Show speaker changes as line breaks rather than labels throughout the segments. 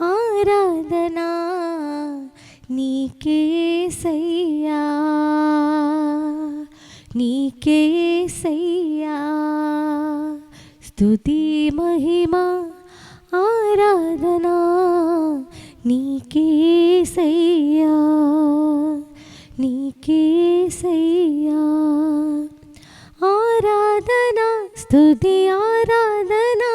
ఆరాధనా నీకేసయ్యా, నీకేసయ్యా. స్తుతి మహిమ ఆరాధనా నీకేసయ్యా, నీకేసయ్యా. ఆరాధనా స్తుతి ఆరాధనా,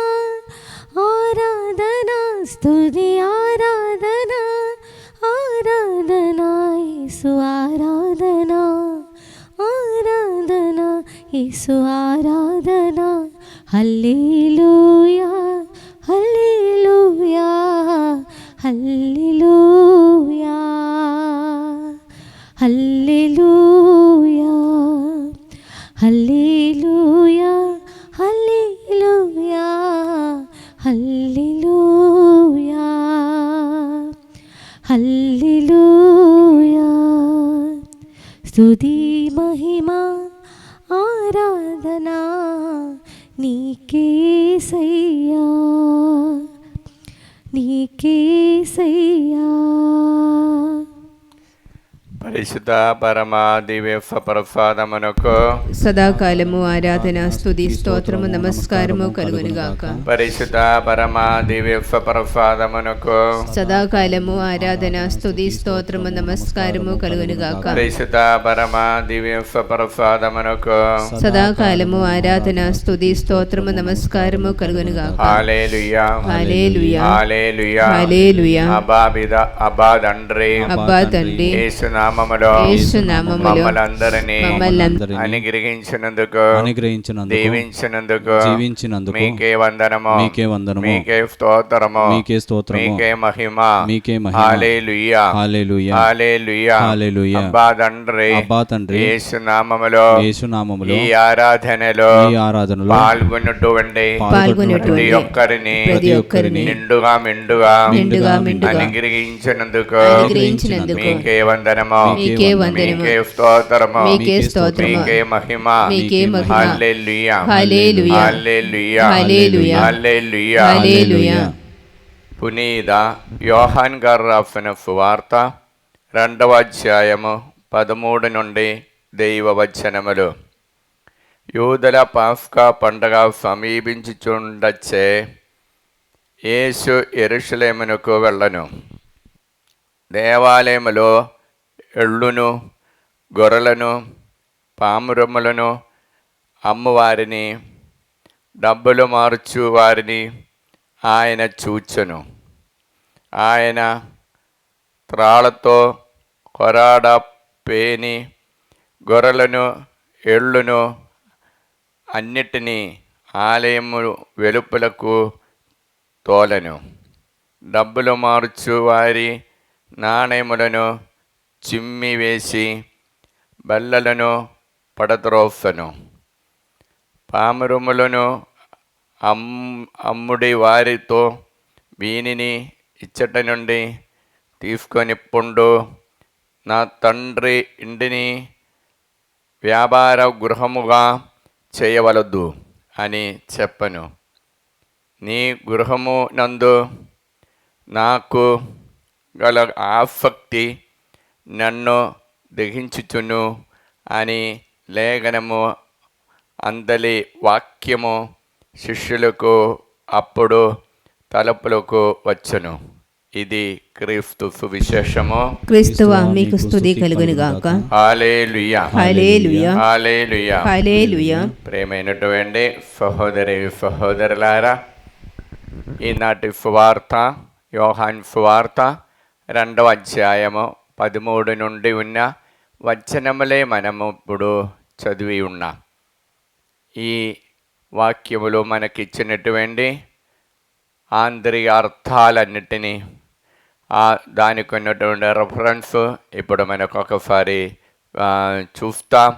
ఆరాధనా స్తుతి ఆరాధనా, ఆరాధనా యేసు ఆరాధనా, ఆరాధనా యేసు ఆరాధనా. హల్లెలూయా హల్లెలూయా హల్లెలూయా హల్లెలూయా హల్లెలూయా హల్లెలూయా హల్లెలూయా హల్లెలూయా. స్తుతి మహిమ ఆరాధనా నీకేసయ్యా, నీకేసయ్యా.
పరిశుద్ధ పరమ దివ్య ప్రసాదమునకు
సదాకాలము ఆరాధన స్తుతి స్తోత్రము నమస్కారము కలుగునుగాక.
పరిశుద్ధ పరమ దివ్య ప్రసాదమునకు
సదాకాలము ఆరాధన స్తుతి స్తోత్రము నమస్కారము కలుగునుగాక.
పరిశుద్ధ పరమ దివ్య ప్రసాదమునకు
సదాకాలము ఆరాధన స్తుతి స్తోత్రము నమస్కారము కలుగునుగాక.
హల్లెలూయా
హల్లెలూయా
హల్లెలూయా
హల్లెలూయా.
అబ్బా పిత అబ్బా తండ్రి
అబ్బా తండ్రి
యేసు నామములో మమ్మల్ని అనుగ్రహించినందుకు దీవించినందుకు మీకే వందనము, మీకే స్తోత్రము, మీకే మహిమ. హల్లెలూయా హల్లెలూయా హల్లెలూయా. అబ్బా తండ్రి యేసు నామములో ఈ ఆరాధనలో పాల్గొన్నటువంటి ప్రతి ఒక్కరిని నిండుగా మెండుగా అనుగ్రహించినందుకు మీకే వందనము,
మీకే వందనము,
మీకే స్తోత్రము,
మీకే స్తోత్రము,
మీకే మహిమ.
మీకే మహిమ.
హల్లెలూయా
హల్లెలూయా
హల్లెలూయా
హల్లెలూయా
హల్లెలూయా
హల్లెలూయా.
పునీత యోహాన్ గారు రాసిన సువార్త 2వ అధ్యాయము 13 నుండి దైవ వచనములు. యూదుల పాస్కా పండగ సమీపించుచుండచ్చే యేసు యెరూషలేమునకు వెళ్ళను. దేవాలయములో ఎళ్ళును గొర్రెలను పామురములను అమ్మువారిని డబ్బులు మార్చు వారిని ఆయన చూచెను. ఆయన త్రాళ్ళతో కొరాడ పేని గొర్రెలను ఎళ్ళును అన్నిటినీ ఆలయము వెలుపలకు తోలెను. డబ్బులు మార్చు వారి నాణయములను చిమ్మివేసి బల్లలను పడద్రోసెను. పామురములను అమ్ముడి వారితో వీనిని ఇచ్చట నుండి తీసుకొని పొండు, నా తండ్రి ఇంటిని వ్యాపార గృహముగా చేయవలదు అని చెప్పను. నీ గృహము నందు నాకు గల ఆసక్తి నన్ను దహించుచును అని లేఖనము అందలి వాక్యము శిష్యులకు అప్పుడు తలుపులకు వచ్చును. ఇది క్రీస్తు సువిశేషము.
క్రీస్తువా మీకు స్తుతి కలుగునుగాక.
హల్లెలూయా
హల్లెలూయా
హల్లెలూయా
హల్లెలూయా.
ప్రేమైనటువంటి సహోదరి సహోదరులారా, ఈనాటి సువార్త యోహాన్ సువార్త 2వ అధ్యాయము 13 నుండి ఉన్న వచనములే మనము ఇప్పుడు చదివి ఉన్నాం. ఈ వాక్యములు మనకిచ్చినటువంటి ఆంతరిక అర్థాలన్నిటినీ దానికి ఉన్నటువంటి రెఫరెన్స్ ఇప్పుడు మనకు ఒకసారి చూస్తాం.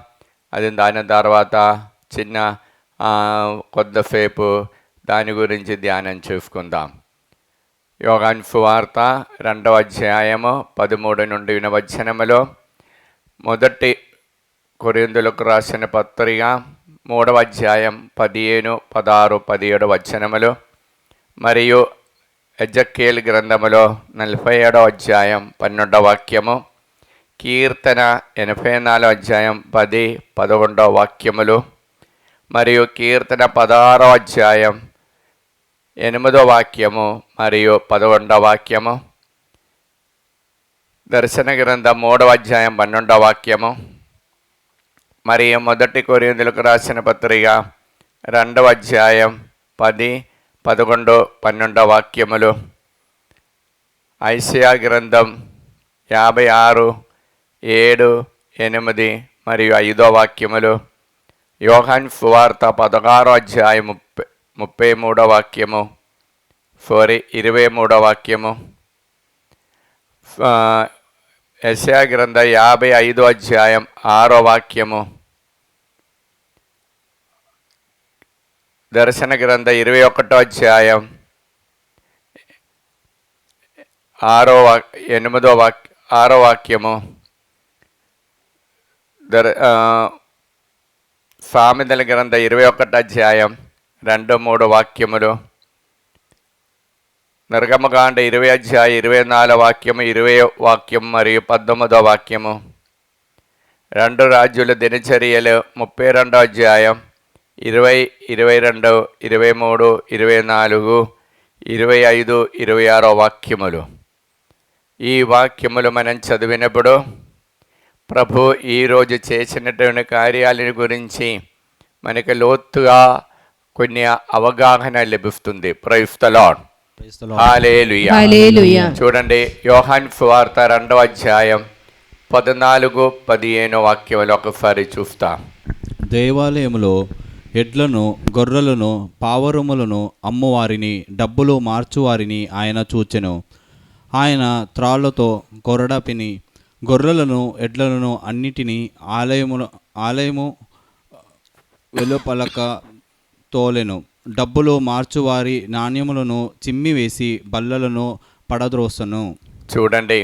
అది దాని తర్వాత చిన్న కొద్దిసేపు దాని గురించి ధ్యానం చేసుకుందాం. యోహాను సువార్త 2వ అధ్యాయము 13 నుండి వచనములో, మొదటి కొరింథీయులకు రాసిన పత్రిక 3వ అధ్యాయం 15, 16, 17 వచనములు, మరియు ఎజెక్కియేలు గ్రంథములో 47వ అధ్యాయం 12వ వాక్యము, కీర్తన 84వ అధ్యాయం 10, 11వ వాక్యములు, మరియు కీర్తన 16వ అధ్యాయం 8వ వాక్యము మరియు 11వ వాక్యము, దర్శన గ్రంథం 3వ అధ్యాయం 12వ వాక్యము, మరియు 1 కొరింథీయులకు రాసిన పత్రిక 2వ అధ్యాయం 10, 11, 12 వాక్యములు, ఐషియా గ్రంథం 56, 7, 8 మరియు 5 వాక్యములు, యోహాను సువార్త 16వ అధ్యాయం 33వ వాక్యము, 23వ వాక్యము, యెషయా గ్రంథం 55వ అధ్యాయం 6వ వాక్యము, దర్శన గ్రంథం 21వ అధ్యాయం 6వ వాక్యము, సామెతల గ్రంథం 21వ అధ్యాయం 2, 3 వాక్యములు, నిర్గమకాండ 20 అధ్యాయం 24వ వాక్యము, 20వ వాక్యం మరియు 19వ వాక్యము, 2 రాజుల దినచర్యలు 32వ అధ్యాయం 20, 22, 23, 24, 25, 26 వాక్యములు. ఈ వాక్యములు మనం చదివినప్పుడు ప్రభు ఈరోజు చేసినటువంటి కార్యాల గురించి మనకి లోతుగా కొన్ని అవగాహన లభిస్తుంది. Praise the Lord. Hallelujah.
Hallelujah.
చూడండి, యోహాను సువార్త 2వ అధ్యాయం 14, 15 వాక్యములు ఒకసారి చూస్తాం.
దేవాలయములో ఎడ్లను, గొర్రెలను, పావురములను అమ్మువారిని, డబ్బులు మార్చువారిని ఆయన చూచెను. ఆయన త్రాళ్లతో కొరడాపిని గొర్రెలను, ఎడ్లను అన్నిటినీ ఆలయము వెలుపలక తోలెను. డబ్బులు మార్చువారి నాణ్యములను చిమ్మివేసి బల్లలను పడద్రోసను.
చూడండి,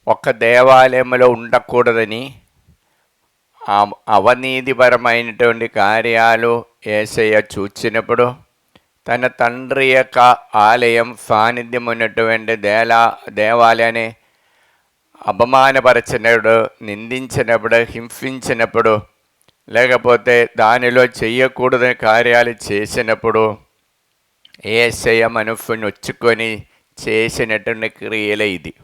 ఒక దేవాలయంలో ఉండకూడదని అవినీతిపరమైనటువంటి కార్యాలు యేసయ్య చూచినప్పుడు తన తండ్రి యొక్క ఆలయం సాన్నిధ్యం ఉన్నటువంటి దేవాలయాన్ని అపమానపరచినప్పుడు, నిందించినప్పుడు, హింసించినప్పుడు, లేకపోతే దానిలో చెయ్యకూడదని కార్యాలు చేసినప్పుడు యేసయ్య మనస్సు నొచ్చుకొని చేసినటువంటి క్రియలే ఇది.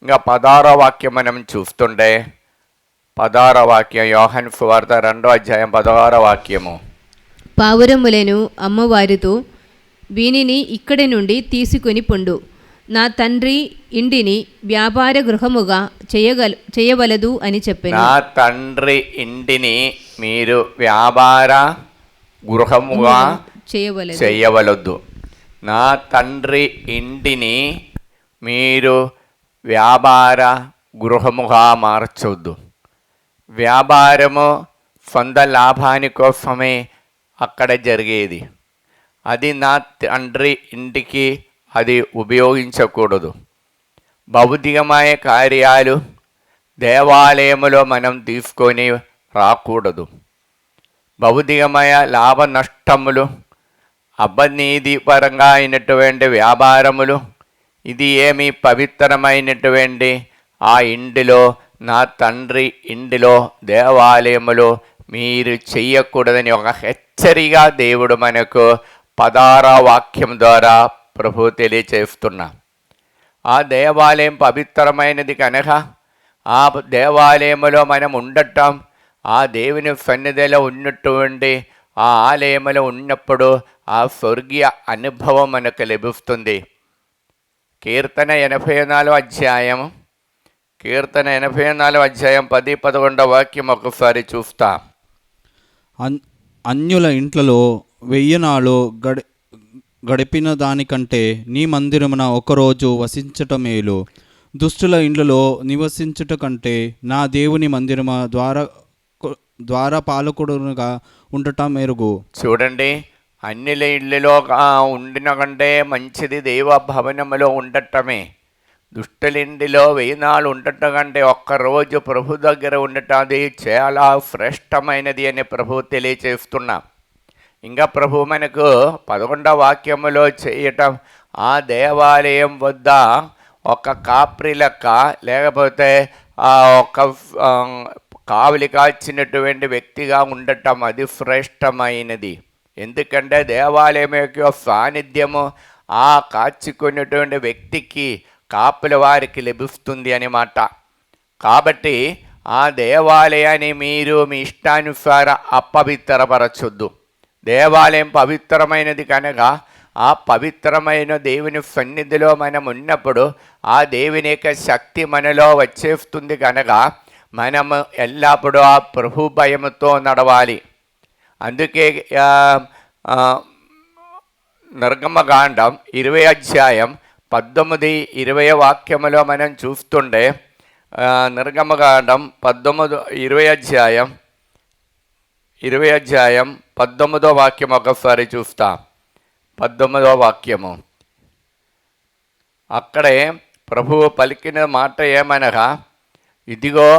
ఇంకా 16వ వాక్యం మనం చూస్తుంటే, 16వ వాక్యం యోహాను సువార్త 2వ అధ్యాయం 16వ వాక్యము,
పావురములను అమ్మవారితో వీనిని ఇక్కడి నుండి తీసుకుని పొండు. నా తండ్రి ఇంటిని వ్యాపార గృహముగా చేయవలదు అని చెప్పాను.
నా తండ్రి ఇంటిని మీరు వ్యాపార గృహముగా చేయవలదు. నా తండ్రి ఇంటిని మీరు వ్యాపార గృహముగా మార్చొద్దు. వ్యాపారము సొంత లాభాని కోసమే అక్కడ జరిగేది. అది నా తండ్రి ఇంటికి అది ఉపయోగించకూడదు. భౌతికమైన కార్యాలు దేవాలయములో మనం తీసుకొని రాకూడదు. భౌతికమైన లాభ నష్టములు, అవినీతిపరంగా అయినటువంటి వ్యాపారములు, ఇది ఏమి పవిత్రమైనటువంటి ఆ ఇంటిలో, నా తండ్రి ఇంటిలో, దేవాలయములో మీరు చెయ్యకూడదని ఒక హెచ్చరిగా దేవుడు మనకు 16వ వాక్యం ద్వారా ప్రభు తెలియచేస్తున్నా. ఆ దేవాలయం పవిత్రమైనది కనుక ఆ దేవాలయములో మనం ఉండటం, ఆ దేవుని సన్నిధిలో ఉన్నటువంటి ఆ ఆలయములో ఉన్నప్పుడు ఆ స్వర్గీయ అనుభవం మనకు లభిస్తుంది. కీర్తన 84వ అధ్యాయం 10, 11 వాక్యం ఒకసారి చూస్తా.
అన్యుల ఇంట్లలో 1000 నాళ్ళు గడిపిన దానికంటే నీ మందిరమున ఒకరోజు వసించట మేలు. దుష్టుల ఇండ్లలో నివసించుట కంటే నా దేవుని మందిరము ద్వారపాలకుడుగా ఉండటం మెరుగు.
చూడండి, అన్యుల ఇళ్ళలో ఉండిన కంటే మంచిది దైవ భవనములో ఉండటమే. దుష్టులింటిలో 1000 నాళ్ళు ఉండటం కంటే ఒక్కరోజు ప్రభు దగ్గర ఉండటం అది చాలా శ్రేష్టమైనది అని ప్రభు తెలియచేస్తున్నా. ఇంకా ప్రభు మనకు 11వ వాక్యములో చేయటం ఆ దేవాలయం వద్ద ఒక కాప్రి లెక్క, లేకపోతే ఒక కావలి కాచినటువంటి వ్యక్తిగా ఉండటం అది శ్రేష్టమైనది. ఎందుకంటే దేవాలయం యొక్క సాన్నిధ్యము ఆ కాచుకున్నటువంటి వ్యక్తికి, కాపుల వారికి లభిస్తుంది అన్నమాట. కాబట్టి ఆ దేవాలయాన్ని మీరు మీ ఇష్టానుసార అపవిత్రపరచొద్దు. దేవాలయం పవిత్రమైనది కనుక ఆ పవిత్రమైన దేవుని సన్నిధిలో మనం ఉన్నప్పుడు ఆ దేవుని యొక్క శక్తి మనలో వచ్చేస్తుంది కనుక మనము ఎల్లప్పుడూ ఆ ప్రభు భయముతో నడవాలి. అందుకే నిర్గమకాండం 20 అధ్యాయం 19-20 వాక్యములో మనం చూస్తుంటే, నిర్గమకాండం 20 అధ్యాయం 19వ వాక్యం ఒకసారి చూస్తా. 19వ వాక్యము అక్కడే ప్రభువు పలికిన మాట ఏమనగా, ఇదిగో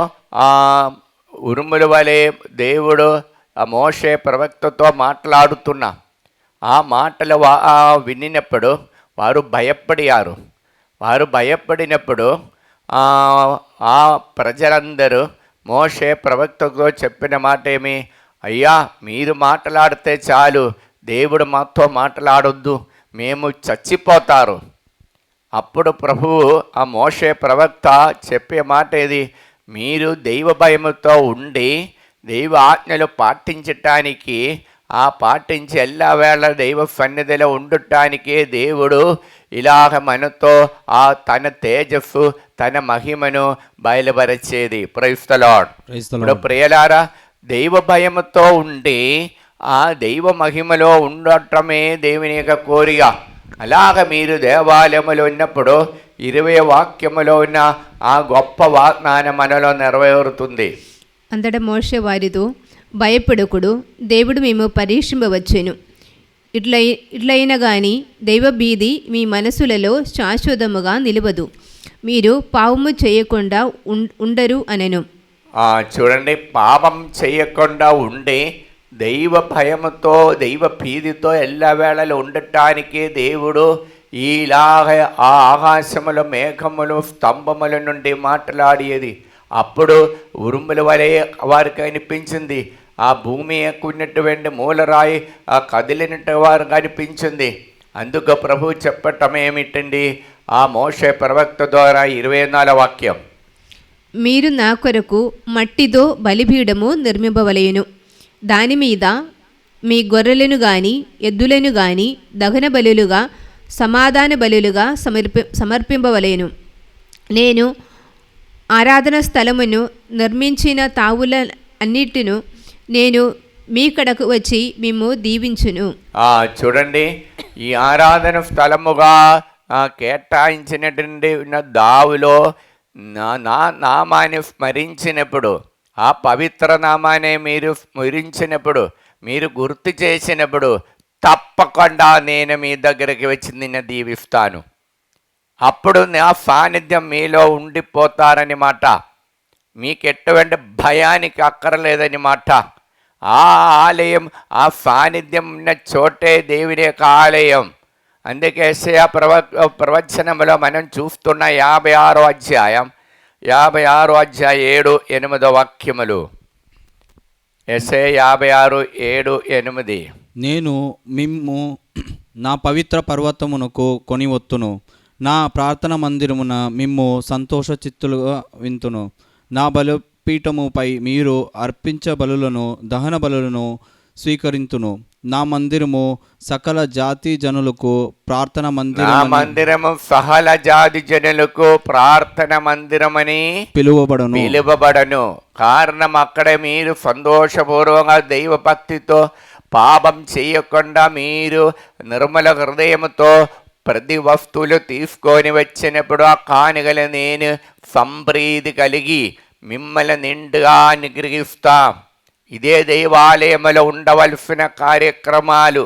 ఉరుముల వలె దేవుడు ఆ మోషే ప్రవక్తతో మాట్లాడుతున్నా. ఆ మాటలు వినినప్పుడు వారు భయపడినారు. వారు భయపడినప్పుడు ఆ ప్రజలందరూ మోషే ప్రవక్తతో చెప్పిన మాట ఏమి, అయ్యా మీరు మాట్లాడితే చాలు, దేవుడు మాతో మాట్లాడొద్దు, మేము చచ్చిపోతారు. అప్పుడు ప్రభువు ఆ మోషే ప్రవక్త చెప్పే మాట ఏది, మీరు దైవ భయముతో ఉండి దైవ ఆజ్ఞలు పాటించటానికి, ఆ పాటించి ఎల్లా వేళ దైవ సన్నిధిలో ఉండటానికే దేవుడు ఇలాగ మనతో ఆ తన తేజస్సు తన మహిమను బయలుపరిచేది. Praise the lord. ఇప్పుడు ప్రియలారా, దైవ భయముతో ఉండి ఆ దైవ మహిమలో ఉండటమే దేవుని యొక్క కోరిక. అలాగ మీరు దేవాలయములో ఉన్నప్పుడు 20 వాక్యములో ఉన్న ఆ గొప్ప వాగ్దానం మనలో నెరవేరుతుంది.
అంతటా మోషే వారితో, భయపడకుడు, దేవుడు మేము పరీక్షింపవచ్చును. ఇట్లయినా కానీ దైవభీతి మీ మనసులలో శాశ్వతముగా నిలవదు, మీరు పాపము చేయకుండా ఉండరు అనెను.
చూడండి, పాపం చేయకుండా ఉండి దైవ భయముతో దైవ భీతితో ఎల్లవేళలు ఉండటానికి దేవుడు ఈలాగ ఆ ఆకాశముల మేఘములు స్తంభముల నుండి మాట్లాడేది. అప్పుడు ఉరుముల వలె వారికి అనిపించింది. ఆ భూమి ఉన్నటువంటి మూలరాయి ఆ కదిలినట్టు వారికి అనిపించింది. అందుకు ప్రభు చెప్పటం ఏమిటండి, ఆ మోషే ప్రవక్త ద్వారా 24వ వాక్యం,
మీరు నా కొరకు మట్టితో బలిపీఠము నిర్మింపవలెను, దాని మీద మీ గొర్రెలను గాని ఎద్దులను గాని దహన బలులుగా సమాధాన బలులుగా సమర్పింపవలెను. నేను ఆరాధన స్థలమును నిర్మించిన తావుల అన్నిటిను నేను మీ కడకు వచ్చి మేము దీవించును.
చూడండి, ఈ ఆరాధన స్థలముగా కేటాయించినటువంటి దావులో నా నామాన్ని స్మరించినప్పుడు, ఆ పవిత్ర నామాన్ని మీరు స్మరించినప్పుడు, మీరు గుర్తు చేసినప్పుడు తప్పకుండా నేను మీ దగ్గరికి వచ్చి నిన్ను దీవిస్తాను. అప్పుడు నా సాన్నిధ్యం మీలో ఉండిపోతారని మాట. మీకు ఎటువంటి భయానికి అక్కర్లేదని మాట. ఆ ఆలయం, ఆ సాన్నిధ్యం ఉన్న చోటే దేవుని యొక్క ఆలయం. అందుకే యెషయా ప్రవచనంలో మనం చూస్తున్న 56వ అధ్యాయం 7-8 వాక్యములు. యెషయా 56:7-8.
నేను మిమ్ము నా పవిత్ర పర్వతమునకు కొనివత్తును, నా ప్రార్థన మందిరమున మిమ్ము సంతోష చిత్తులుగా వింతును. నా బలిపీఠముపై మీరు అర్పించ బలులను దహన బలులను స్వీకరింతును. నా మందిరము సకల జాతి జనులకు ప్రార్థన
మందిరము సకల జాతి జనులకు ప్రార్థన మందిరమని పిలువబడను. కారణం అక్కడ మీరు సంతోషపూర్వకంగా దైవ భక్తితో పాపం చేయకుండా మీరు నిర్మల హృదయముతో ప్రతి వస్తువులు తీసుకొని వచ్చినప్పుడు ఆ కానుకలు నేను సంప్రీతి కలిగి మిమ్మల్ని నిండుగా నిగ్రహిస్తా. ఇదే దైవాలయంలో ఉండవలసిన కార్యక్రమాలు.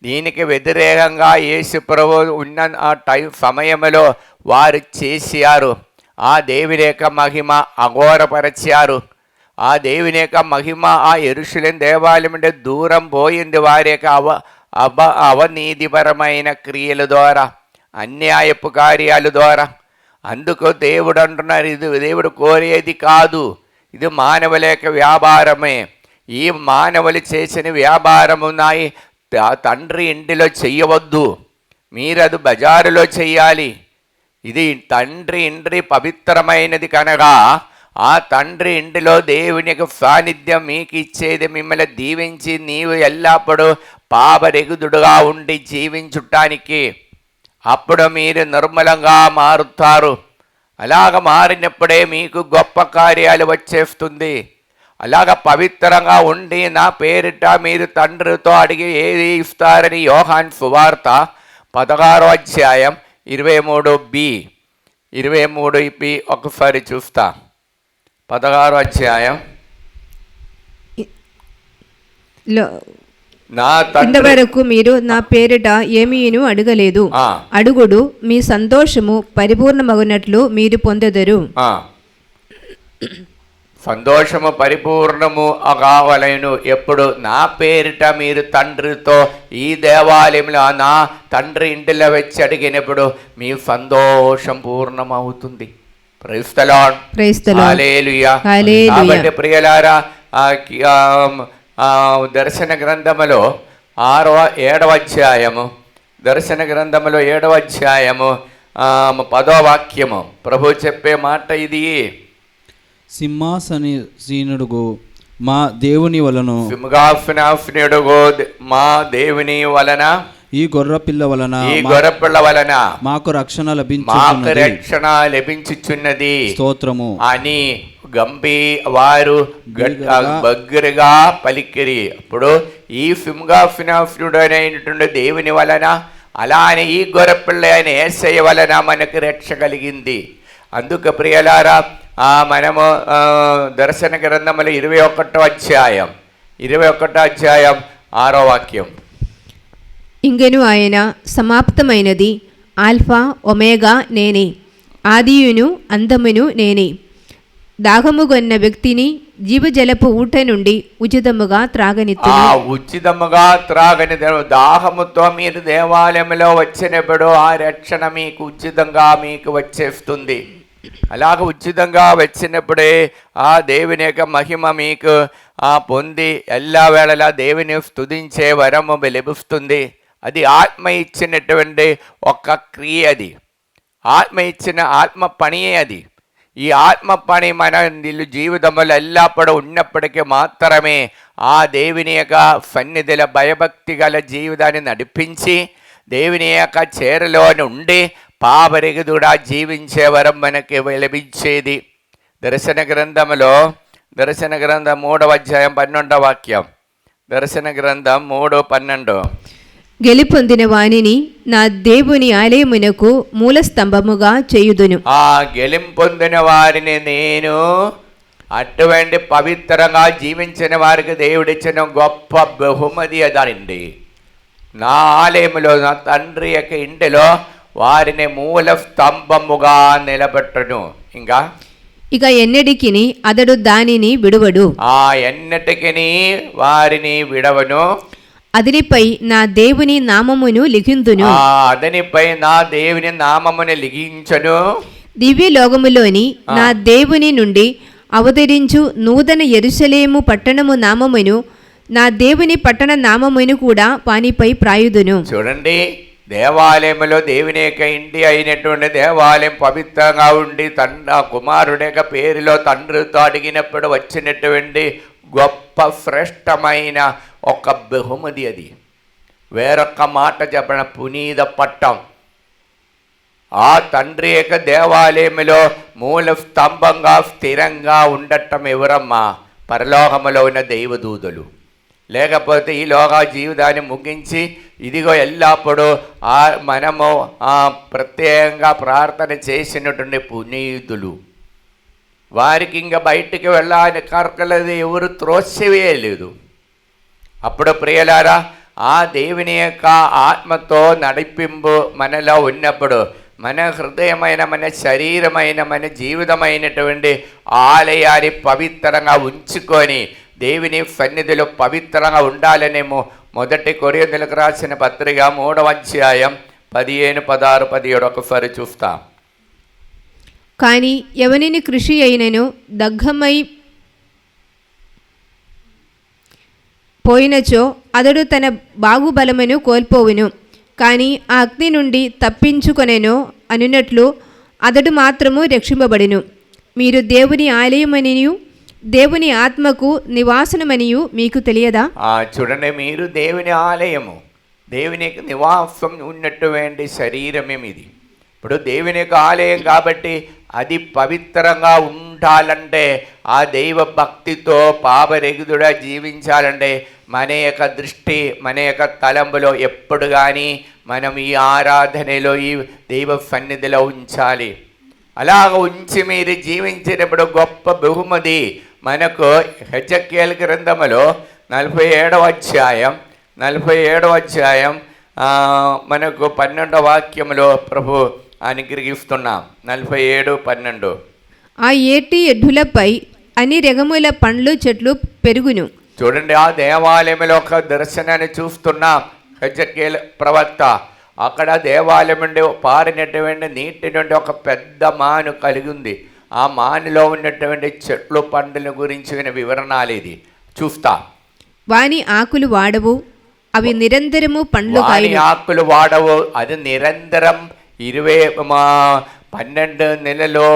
దీనికి వ్యతిరేకంగా యేసు ప్రభు ఉన్న ఆ సమయంలో వారు చేశారు. ఆ దేవుని యొక్క మహిమ అఘోరపరిచారు. ఆ దేవుని యొక్క మహిమ ఆ యెరూషలేము దేవాలయం దూరం పోయింది వారి యొక్క అవినీతిపరమైన క్రియల ద్వారా. అన్యాయపు కార్యాల ద్వారా. అందుకు దేవుడు అంటున్నారు, ఇది దేవుడు కోరేది కాదు, ఇది మానవుల యొక్క వ్యాపారమే. ఈ మానవులు చేసిన వ్యాపారము నాయి తండ్రి ఇంటిలో చెయ్యవద్దు, మీరు అది బజారులో చెయ్యాలి. ఇది తండ్రి ఇంటి పవిత్రమైనది కనుక ఆ తండ్రి ఇంటిలో దేవునికి సాన్నిధ్యం మీకు ఇచ్చేది, మిమ్మల్ని దీవించి నీవు ఎల్లప్పుడూ పాపరెగుదుడుగా ఉండి జీవించుటానికి. అప్పుడు మీరు నిర్మలంగా మారుతారు. అలాగ మారినప్పుడే మీకు గొప్ప కార్యాలు వచ్చేస్తుంది. అలాగ పవిత్రంగా ఉండి నా పేరిట మీరు తండ్రితో అడిగి ఏది ఇస్తారని యోహాన్ సువార్త 16వ అధ్యాయం 23b ఒకసారి చూస్తా. 16వ అధ్యాయం. నా
ఇంతవరకు మీరు నా పేరిట ఏమీను అడగలేదు, అడుగుడు మీ సంతోషము పరిపూర్ణమగునట్లు మీరు పొందెదరు.
సంతోషము పరిపూర్ణము కావలేను ఎప్పుడు నా పేరిట మీరు తండ్రితో ఈ దేవాలయంలో నా తండ్రి ఇంటిలో వచ్చి అడిగినప్పుడు మీ సంతోషం పూర్ణమవుతుంది. Praise the Lord. హల్లెలూయా. కాబట్టి ప్రియలారా, దర్శన గ్రంథములో 7వ అధ్యాయము, దర్శన గ్రంథములో 7వ అధ్యాయము 10వ వాక్యము ప్రభు చెప్పే మాట ఇది.
సింహాసనీనుడుగు మా దేవుని వలన,
సింహాసనాసనుడుగు మా దేవుని వలన,
ఈ గొర్రెపిల్ల
వలన
మాకు రక్షణ
లభించుచున్నది
స్తోత్రము
అని వారు బగ్గిరిగా పలికిరి. అప్పుడు ఈ సింహాసనాసనుడు అయినటువంటి దేవుని వలన, అలానే ఈ గొర్రెపిల్ల అయిన యేసయ్య వలన మనకు రక్ష కలిగింది. అందుకు ప్రియలారా, మనము దర్శన గ్రంథములు 21వ అధ్యాయం 6వ వాక్యం.
ఇంగెను ఆయన సమాప్తమైనది, ఆల్ఫా ఒమేగా నేనే, ఆదియును అంతమును నేనే. దాహముగొన్న వ్యక్తిని జీవజలపు ఊట నుండి ఉచితముగా త్రాగని
దాహముతో మీరు దేవాలయంలో వచ్చినప్పుడు ఆ రక్షణ మీకు ఉచితంగా మీకు వచ్చేస్తుంది. అలాగ ఉచితంగా వచ్చినప్పుడే ఆ దేవుని యొక్క మహిమ మీకు పొంది ఎల్లా వేళలా దేవుని స్తుతించే వరము లభిస్తుంది. అది ఆత్మ ఇచ్చినటువంటి ఒక క్రియ, అది ఆత్మ ఇచ్చిన ఆత్మ పనియే అది. ఈ ఆత్మ పని మన జీవితంలో ఎల్లప్పుడూ ఉన్నప్పటికీ మాత్రమే ఆ దేవుని యొక్క సన్నిధిలో భయభక్తి గల జీవితాన్ని నడిపించి దేవుని యొక్క చేరలోని ఉండి పాపరెగుదుడా జీవించే వరం మనకి లభించేది. దర్శన గ్రంథం 3వ అధ్యాయం 12వ వాక్యం. దర్శన గ్రంథం 3:12.
గెలుపొందిన వానిని నా దేవుని ఆలయమునకు మూల స్తంభముగా చేయుదును.
గెలుపొందిన వారిని నేను, అటువంటి పవిత్రంగా జీవించిన వారికి దేవుడిచ్చిన గొప్ప బహుమతి అదండి. నా ఆలయములో నా తండ్రి యొక్క ఇంటిలో వారిని మూల స్తంభముగా నిలబెట్టును. ఇక
ఎన్నటికిని అతడు దానిని విడువడు.
ఎన్నటికిని వారిని విడవను.
అతనిపై నా దేవుని నామమును లిఖింతును.
అతనిపై నా దేవుని నామమును లిఖించను.
దివ్య లోకములోని నా దేవుని నుండి అవతరించు నూతన యెరూషలేము పట్టణము నామమును, నా దేవుని పట్టణ నామమును కూడా వానిపై ప్రాయుదును.
చూడండి, దేవాలయంలో దేవుని యొక్క ఇంటి అయినటువంటి దేవాలయం పవిత్రంగా ఉండి కుమారుడి యొక్క పేరులో తండ్రితో అడిగినప్పుడు వచ్చినటువంటి గొప్ప శ్రేష్టమైన ఒక బహుమతి అది. వేరొక్క మాట చెప్పిన పునీత పట్టం. ఆ తండ్రి యొక్క దేవాలయంలో మూల స్తంభంగా స్థిరంగా ఉండటం ఎవరమ్మా? పరలోకములో ఉన్న దైవదూతలు. లేకపోతే ఈ లోక జీవితాన్ని ముగించి ఇదిగో ఎల్లప్పుడూ మనము ప్రత్యేకంగా ప్రార్థన చేసినటువంటి పునీతులు. వారికి ఇంకా బయటికి వెళ్ళాలని కర్కలేదు, ఎవరు త్రోసివేయలేదు. అప్పుడు ప్రియలారా, ఆ దేవుని యొక్క ఆత్మతో నడిపింపు మనలో ఉన్నప్పుడు మన హృదయమైన, మన శరీరమైన, మన జీవితమైనటువంటి ఆలయాన్ని పవిత్రంగా ఉంచుకొని దేవుని సన్నిధిలో పవిత్రంగా ఉండాలనేమో 1 కొరింథీయులకు రాసిన పత్రిక 3వ అధ్యాయం 15, 16, 17 ఒకసారి చూస్తాం.
కానీ ఎవనిని కృషి అయినను దగ్గమై పోయినచో అతడు తన బాగుబలమును కోల్పోవును. కానీ ఆ అగ్ని నుండి తప్పించుకొనెను అనున్నట్లు అతడు మాత్రము రక్షింపబడిను. మీరు దేవుని ఆలయమనియు దేవుని ఆత్మకు నివాసనమనియు మీకు తెలియదా?
చూడండి, మీరు దేవుని ఆలయము, దేవుని నివాసం ఉన్నటువంటి శరీరమే ఇది. ఇప్పుడు దేవుని యొక్క ఆలయం కాబట్టి అది పవిత్రంగా ఉండాలంటే, ఆ దైవ భక్తితో పాపరహితుడా జీవించాలంటే మన యొక్క దృష్టి, మన యొక్క తలంపులో ఎప్పుడు కానీ మనం ఈ ఆరాధనలో, ఈ దైవ సన్నిధిలో ఉంచాలి. అలాగ ఉంచి మీరు జీవించినప్పుడు గొప్ప బహుమతి మనకు హెజెక్యేలు గ్రంథములో 47వ అధ్యాయం మనకు 12వ వాక్యంలో ప్రభు అనుగ్రహిస్తున్నాం. 47:12.
ఆ ఏటి ఎడ్డులపై అన్ని రకముల పండ్లు చెట్లు పెరుగును.
చూడండి, ఆ దేవాలయంలో ఒక దర్శనాన్ని చూస్తున్నాం. హెజెక్యేలు ప్రవక్త అక్కడ దేవాలయం నుండి పారినటువంటి నీటి నుండి ఒక పెద్ద మాను కలిగి ఉంది. ఆ మానులో ఉన్నటువంటి చెట్లు పండ్ల గురించి వివరణాలు ఇది చూస్తా.
వాని ఆకులు వాడవు, అవి నిరంతరము పండ్లు కాయను.
ఆకులు వాడవు, అది నిరంతరం 12 నెలలో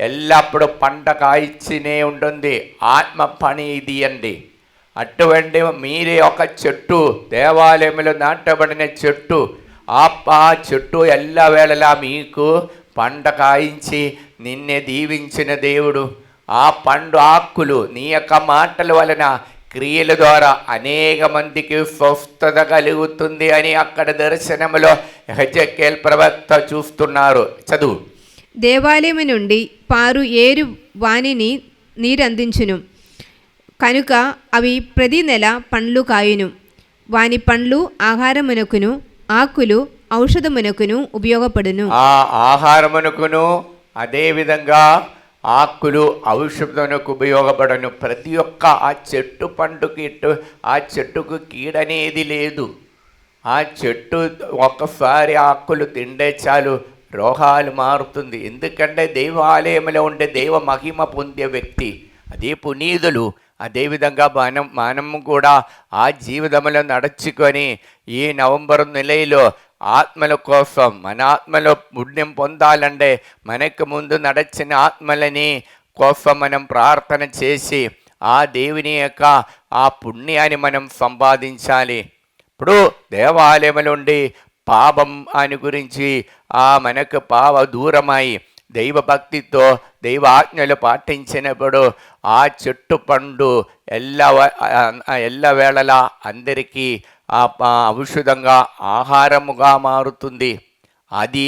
ఎల్లప్పుడూ పంట కాయిచ్చినే ఉంటుంది. ఆత్మ పని ఇది అండి. అటువంటి మీరే ఒక చెట్టు, దేవాలయంలో నాటబడిన చెట్టు. ఆ చెట్టు ఎల్లవేళలా మీకు పంట కాయించి నిన్నే దీవించిన దేవుడు. ఆ పండు ఆకులు నీ యొక్క మాటల వలన, క్రియల ద్వారా అనేక మందికి స్వస్థత కలుగుతుంది అని అక్కడ దర్శనంలో హెజెక్యేలు ప్రవక్త చూస్తున్నారు. చదువు.
దేవాలయము నుండి పారు ఏరు వానిని నీరందించును కనుక అవి ప్రతి నెల పండ్లు కాయును. వాని పండ్లు ఆహారమునకును ఆకులు ఔషధమునకును ఉపయోగపడును.
ఆ ఆహారమునకును అదేవిధంగా ఆకులు ఔషధమునకు ఉపయోగపడను. ప్రతి ఒక్క ఆ చెట్టు పండుకి ఆ చెట్టుకు కీడనేది లేదు. ఆ చెట్టు ఒక్కసారి ఆకులు తిండే చాలు రోగాలు మారుతుంది. ఎందుకంటే దైవాలయంలో ఉండే దైవ మహిమ పొందే వ్యక్తి అదే పునీతులు. అదేవిధంగా మనము కూడా ఆ జీవితంలో నడుచుకొని ఈ నవంబర్ నెలలో ఆత్మల కోసం, మన ఆత్మలో పుణ్యం పొందాలంటే మనకు ముందు నడిచిన ఆత్మలని కోసం మనం ప్రార్థన చేసి ఆ దేవుని యొక్క ఆ పుణ్యాన్ని మనం సంపాదించాలి. ఇప్పుడు దేవాలయం నుండి పాపం అని గురించి మనకు దూరమై దైవ భక్తితో దైవ ఆజ్ఞలు పాటించినప్పుడు ఆ చెట్టు పండు ఎల్లవేళలా అందరికీ ఔషధంగా ఆహారముగా మారుతుంది. అది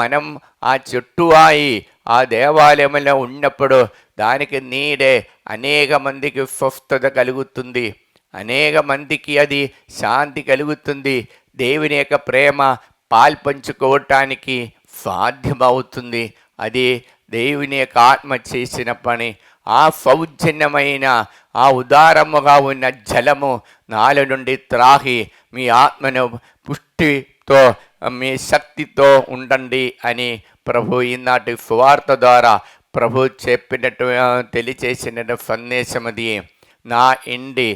మనం ఆ చెట్టు అయి ఆ దేవాలయంలో ఉన్నప్పుడు దానికి నీడే అనేక మందికి స్వస్థత కలుగుతుంది, అనేక మందికి అది శాంతి కలుగుతుంది. దేవుని యొక్క ప్రేమ పాల్పంచుకోవటానికి సాధ్యమవుతుంది. అది దేవుని యొక్క ఆత్మ చేసిన పని. ఆ సౌజన్యమైన ఆ ఉదారముగా ఉన్న జలము నాలో నుండి త్రాగి మీ ఆత్మను పుష్టితో మీ శక్తితో ఉండండి అని ప్రభు ఈనాటి సువార్త ద్వారా ప్రభు చెప్పినట్టు తెలియచేసిన సందేశం అది. నా ఇండి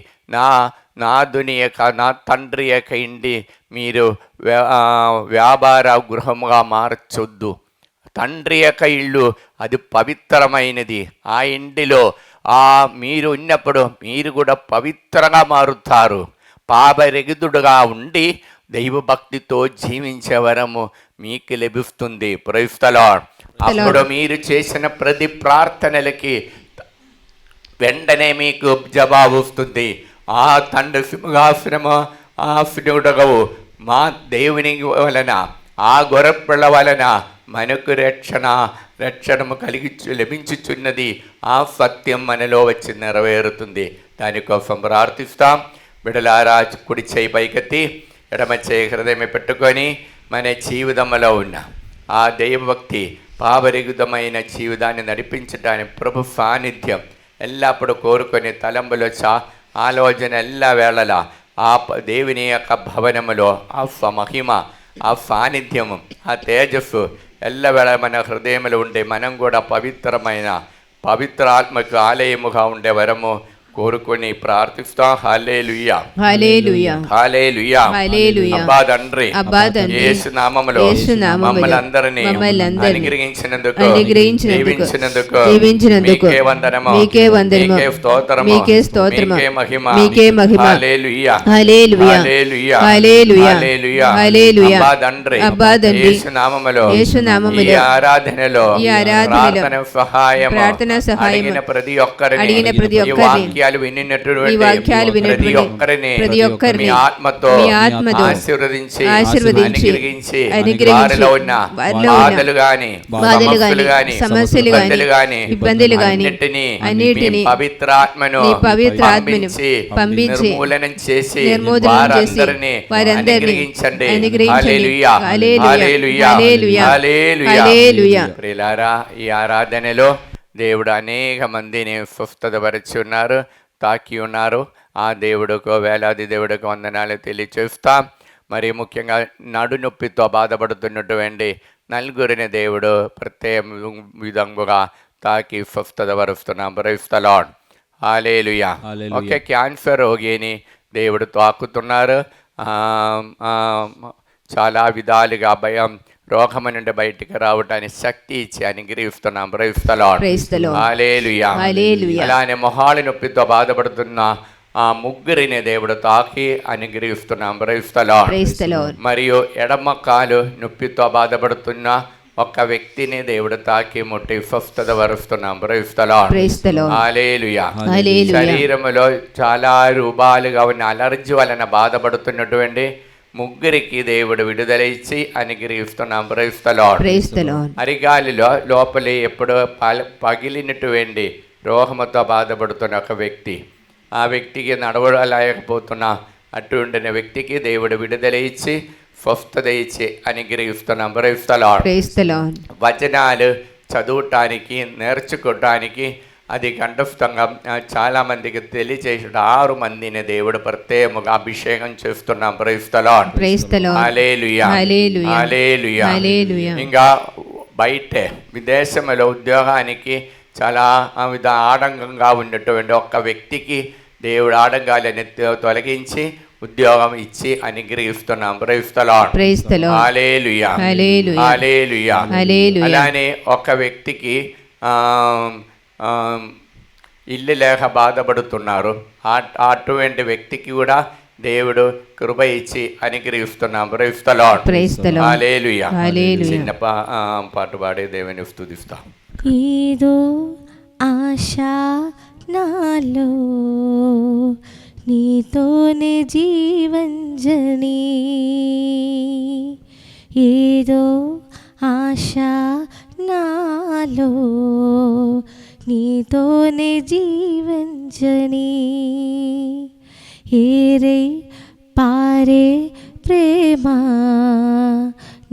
నాదుని యొక్క నా తండ్రి యొక్క ఇండి మీరు వ్యాపార గృహముగా మార్చొద్దు. తండ్రి యొక్క ఇల్లు అది పవిత్రమైనది. ఆ ఇంటిలో మీరు ఉన్నప్పుడు మీరు కూడా పవిత్రంగా మారుతారు. పాపరహితుడుగా ఉండి దైవభక్తితో జీవించే వరము మీకు లభిస్తుంది. Praise the lord. అప్పుడు మీరు చేసిన ప్రతి ప్రార్థనలకి వెంటనే మీకు జవాబు వస్తుంది. ఆ తండ్రి సింహాసనము ఆసీనుడగవు మా దేవుని వలన, ఆ గొర్రెపిల్ల వలన మనకు రక్షణము లభించుచున్నది. ఆ సత్యం మనలో వచ్చి నెరవేరుతుంది. దానికోసం ప్రార్థిస్తాం. బిడలారా, కుడి చేయి పైకెత్తి ఎడమ చేయి హృదయం పెట్టుకొని మన జీవితంలో ఉన్న ఆ దైవభక్తి పాపరహితమైన జీవితాన్ని నడిపించడానికి ప్రభు సాన్నిధ్యం ఎల్లప్పుడూ కోరుకొని తలంబులో ఆలోచన ఎల్ల వేళలా దేవుని యొక్క భవనములో ఆ మహిమ, ఆ సాన్నిధ్యము, ఆ తేజస్సు ఎల్లవేళ మన హృదయంలో ఉండే మనం కూడా పవిత్ర ఆత్మకు ఆలయముగా ఉండే వరము కోరుకొని ప్రార్థిస్తాం. హల్లెలూయా,
హల్లెలూయా,
హల్లెలూయా,
హల్లెలూయా.
అబ్బా తండ్రి,
అబ్బా తండ్రి,
యేసు నామములో మమ్మల్ని అందరినీ అనుగ్రహించినందుకు, దీవించినందుకు మీకే వందనము,
మీకే వందనము,
మీకే స్తోత్రము,
మీకే స్తోత్రము,
మీకే మహిమ,
మీకే మహిమ.
హల్లెలూయా,
హల్లెలూయా,
హల్లెలూయా,
హల్లెలూయా,
హల్లెలూయా,
హల్లెలూయా.
అబ్బా తండ్రి,
అబ్బా తండ్రి,
యేసు నామములో
యేసు నామములో
ఈ ఆరాధనలో
ప్రార్థన సహాయము
అడిగిన ప్రతి ఒక్కరిని ఈ
ఒక్కరిని
వాక్యాలు వినినటువంటి ప్రతి ఒక్కరిని మీ ఆత్మతో ఆశీర్వదించి అనుగ్రహించి వారిలో ఉన్న బాధలు గాని సమస్యలు గాని
ఇబ్బందులు గాని
అన్నిటిని పవిత్రాత్మను పంపించి నిర్మూలనం చేసి వారందరినీ అనుగ్రహించండి. హల్లెలూయా, హల్లెలూయా, హల్లెలూయా. ప్రియులారా, ఈ ఆరాధనలో దేవుడు అనేక మందిని స్వస్థతపరిచి ఉన్నారు, తాకి ఉన్నారు. ఆ దేవుడుకు, వేలాది దేవుడికి వందనాలు తెలియచేస్తాం. మరి ముఖ్యంగా నడునొప్పితో బాధపడుతున్నటువంటి నలుగురిని దేవుడు ప్రత్యేక విధంగా తాకి స్వస్థతపరుస్తున్నాం. Praise the Lord, hallelujah. ఒకే క్యాన్సర్ రోగిని దేవుడు తాకుతున్నారు. చాలా విధాలుగా భయం, రోగము నుండి బయటికి రావడానికి శక్తి ఇచ్చి అనుగ్రహిస్తున్నాం. ప్రైజ్ ది లార్డ్, హల్లెలూయా. అలానే మొహాలు నొప్పితో బాధపడుతున్న ఆ ముగ్గురిని దేవుడు తాకి అనుగ్రహిస్తున్నాం. Praise the lord. మరియు ఎడమ కాలు నొప్పితో బాధపడుతున్న ఒక వ్యక్తిని దేవుడు తాకి ముట్టి స్వస్థత వరుస్తున్నాం. ప్రైజ్ ది లార్డ్, హల్లెలూయా. శరీరములో చాలా రూపాలుగా ఉన్న అలర్జీ వలన బాధపడుతున్నటువంటి ముగ్గురికి దేవుడు విడుదల ఇచ్చి అనుగ్రహిస్తున్నాం. Praise the Lord. అరిగాలిలో లోపలి ఎప్పుడో పగిలినటువంటి రోగముతో బాధపడుతున్న ఒక వ్యక్తి, ఆ వ్యక్తికి నడవలేకపోతున్న అటువంటి వ్యక్తికి దేవుడు విడుదల ఇచ్చి స్వస్థత ఇచ్చి అనుగ్రహిస్తున్నాం. Praise the lord. వచనాలు చదవటానికి, నేర్చుకోవటానికి అది కంఠస్థంగా చాలామందికి తెలియచేసి 6 మందిని దేవుడు ప్రత్యేకంగా అభిషేకం చేస్తున్నాం. ప్రైజ్ ది లార్డ్, హల్లెలూయా, హల్లెలూయా. ఇంకా బయట విదేశంలో ఉద్యోగానికి చాలా ఆడంగంగా ఉన్నటువంటి ఒక్క వ్యక్తికి దేవుడు ఆడంగాలని తొలగించి ఉద్యోగం ఇచ్చి అనుగ్రహిస్తున్నాం. ప్రైజ్ ది లార్డ్, హల్లెలూయా, హల్లెలూయా. అలానే ఒక వ్యక్తికి ఇల్లు లేక బాధపడుతున్నారు. అటువంటి వ్యక్తికి కూడా దేవుడు కృప ఇచ్చి అనుగ్రహిస్తున్నాం. ప్రైజ్ ది లార్డ్, హల్లెలూయా. చిన్న పాట పాడే దేవుని స్తుతిస్తాం.
ఏదో ఆశ నాలో, నీతోనే జీవంజని. ఏదో ఆశ నాలో, నీతోనే జీవంజని. ఏరే పారే ప్రేమ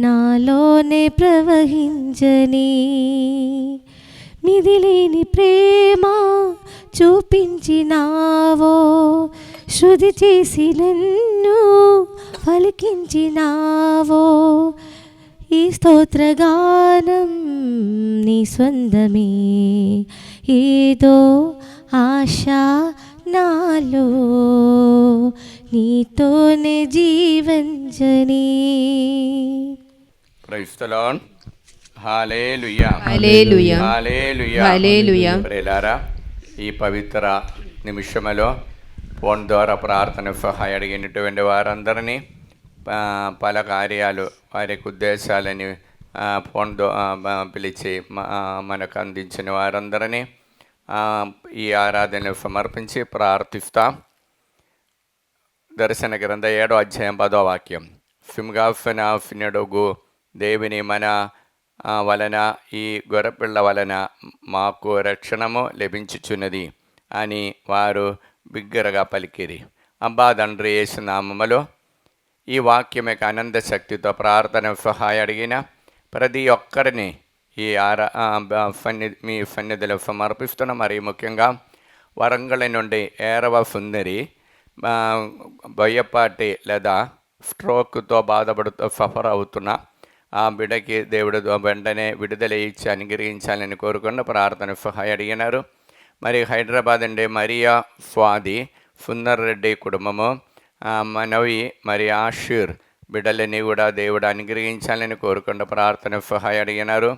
నాలోనే ప్రవహించని. మిదిలేని ప్రేమ చూపించినావో, శృతి చేసి నన్ను పలికించినావో. ఈ స్తోత్రగానం నీ స్వందమే. ఏదో ఆశ నాలో, నీతోనే జీవంజని.
ప్రైజ్ ది లార్డ్, హల్లెలూయా,
హల్లెలూయా,
హల్లెలూయా,
హల్లెలూయా.
ప్రియులారా, ఈ పవిత్ర నిమిషంలో ఫోన్ ద్వారా ప్రార్థన సహాయం అడిగినటువంటి వారందరినీ, పల కార్యాలు వారికి ఉద్దేశాలని ఫోన్ పిలిచి మనకు అందించిన వారందరినీ ఈ ఆరాధనలు సమర్పించి ప్రార్థిస్తాం. దర్శన గ్రంథ 7వ అధ్యాయం 10వ వాక్యం. సింహాసనాసీనుడగు దేవుని మన వలన ఈ గొర్రెపిల్ల వలన మాకు రక్షణము లభించుచున్నది అని వారు బిగ్గరగా పలికిరి. అబ్బా తండ్రి యేసు నామములో ఈ వాక్యం యొక్క అనంత శక్తితో ప్రార్థన సహాయం అడిగిన ప్రతి ఒక్కరిని ఈ మీ సన్నిధిలో సమర్పిస్తున్నాం. మరి ముఖ్యంగా వరంగల్ నుండి ఏరవ సుందరి బొయ్యపాటి లేదా స్ట్రోక్తో సఫర్ అవుతున్న ఆ బిడ్డకి దేవుడు వెంటనే విడుదల ఇచ్చి అనుగ్రహించాలని కోరుకున్న ప్రార్థన సహాయ అడిగినారు. మరి హైదరాబాద్ అండి మరియా స్వాది సుందర్ రెడ్డి కుటుంబము మనవి మరి ఆషీర్ బిడ్డలని కూడా దేవుడు అనుగ్రహించాలని కోరుకున్న ప్రార్థన సహాయ అడిగినారు.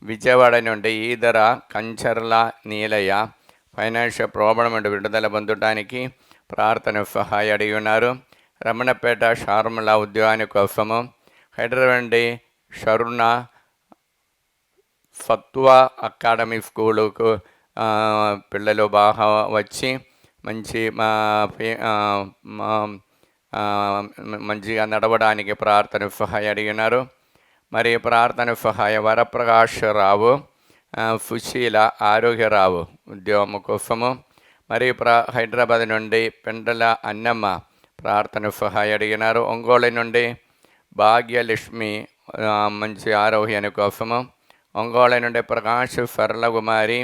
విజయవాడ నుండి ఈదర కంచర్ల నీలయ్య ఫైనాన్షియల్ ప్రాబ్లం అండి విడుదల పొందడానికి ప్రార్థన సహాయ అడిగి ఉన్నారు. రమణపేట షార్మల ఉద్యోగాని కోసము హైదరాబాద్ నుండి షరుణ ఫత్వా అకాడమీ స్కూలుకు పిల్లలు బాగా వచ్చి మంచిగా నడవడానికి ప్రార్థన సహాయ అడిగినారు. మరి ప్రార్థన సహాయ వరప్రకాష్ రావు సుశీల ఆరోగ్యరావు ఉద్యోగం కోసము. మరి హైదరాబాద్ నుండి పెండల అన్నమ్మ ప్రార్థన సహాయ అడిగినారు. ఒంగోలు నుండి భాగ్యలక్ష్మి మంచి ఆరోగ్యాని కోసము. ఒంగోలు నుండి ప్రకాష్ సరళకుమారి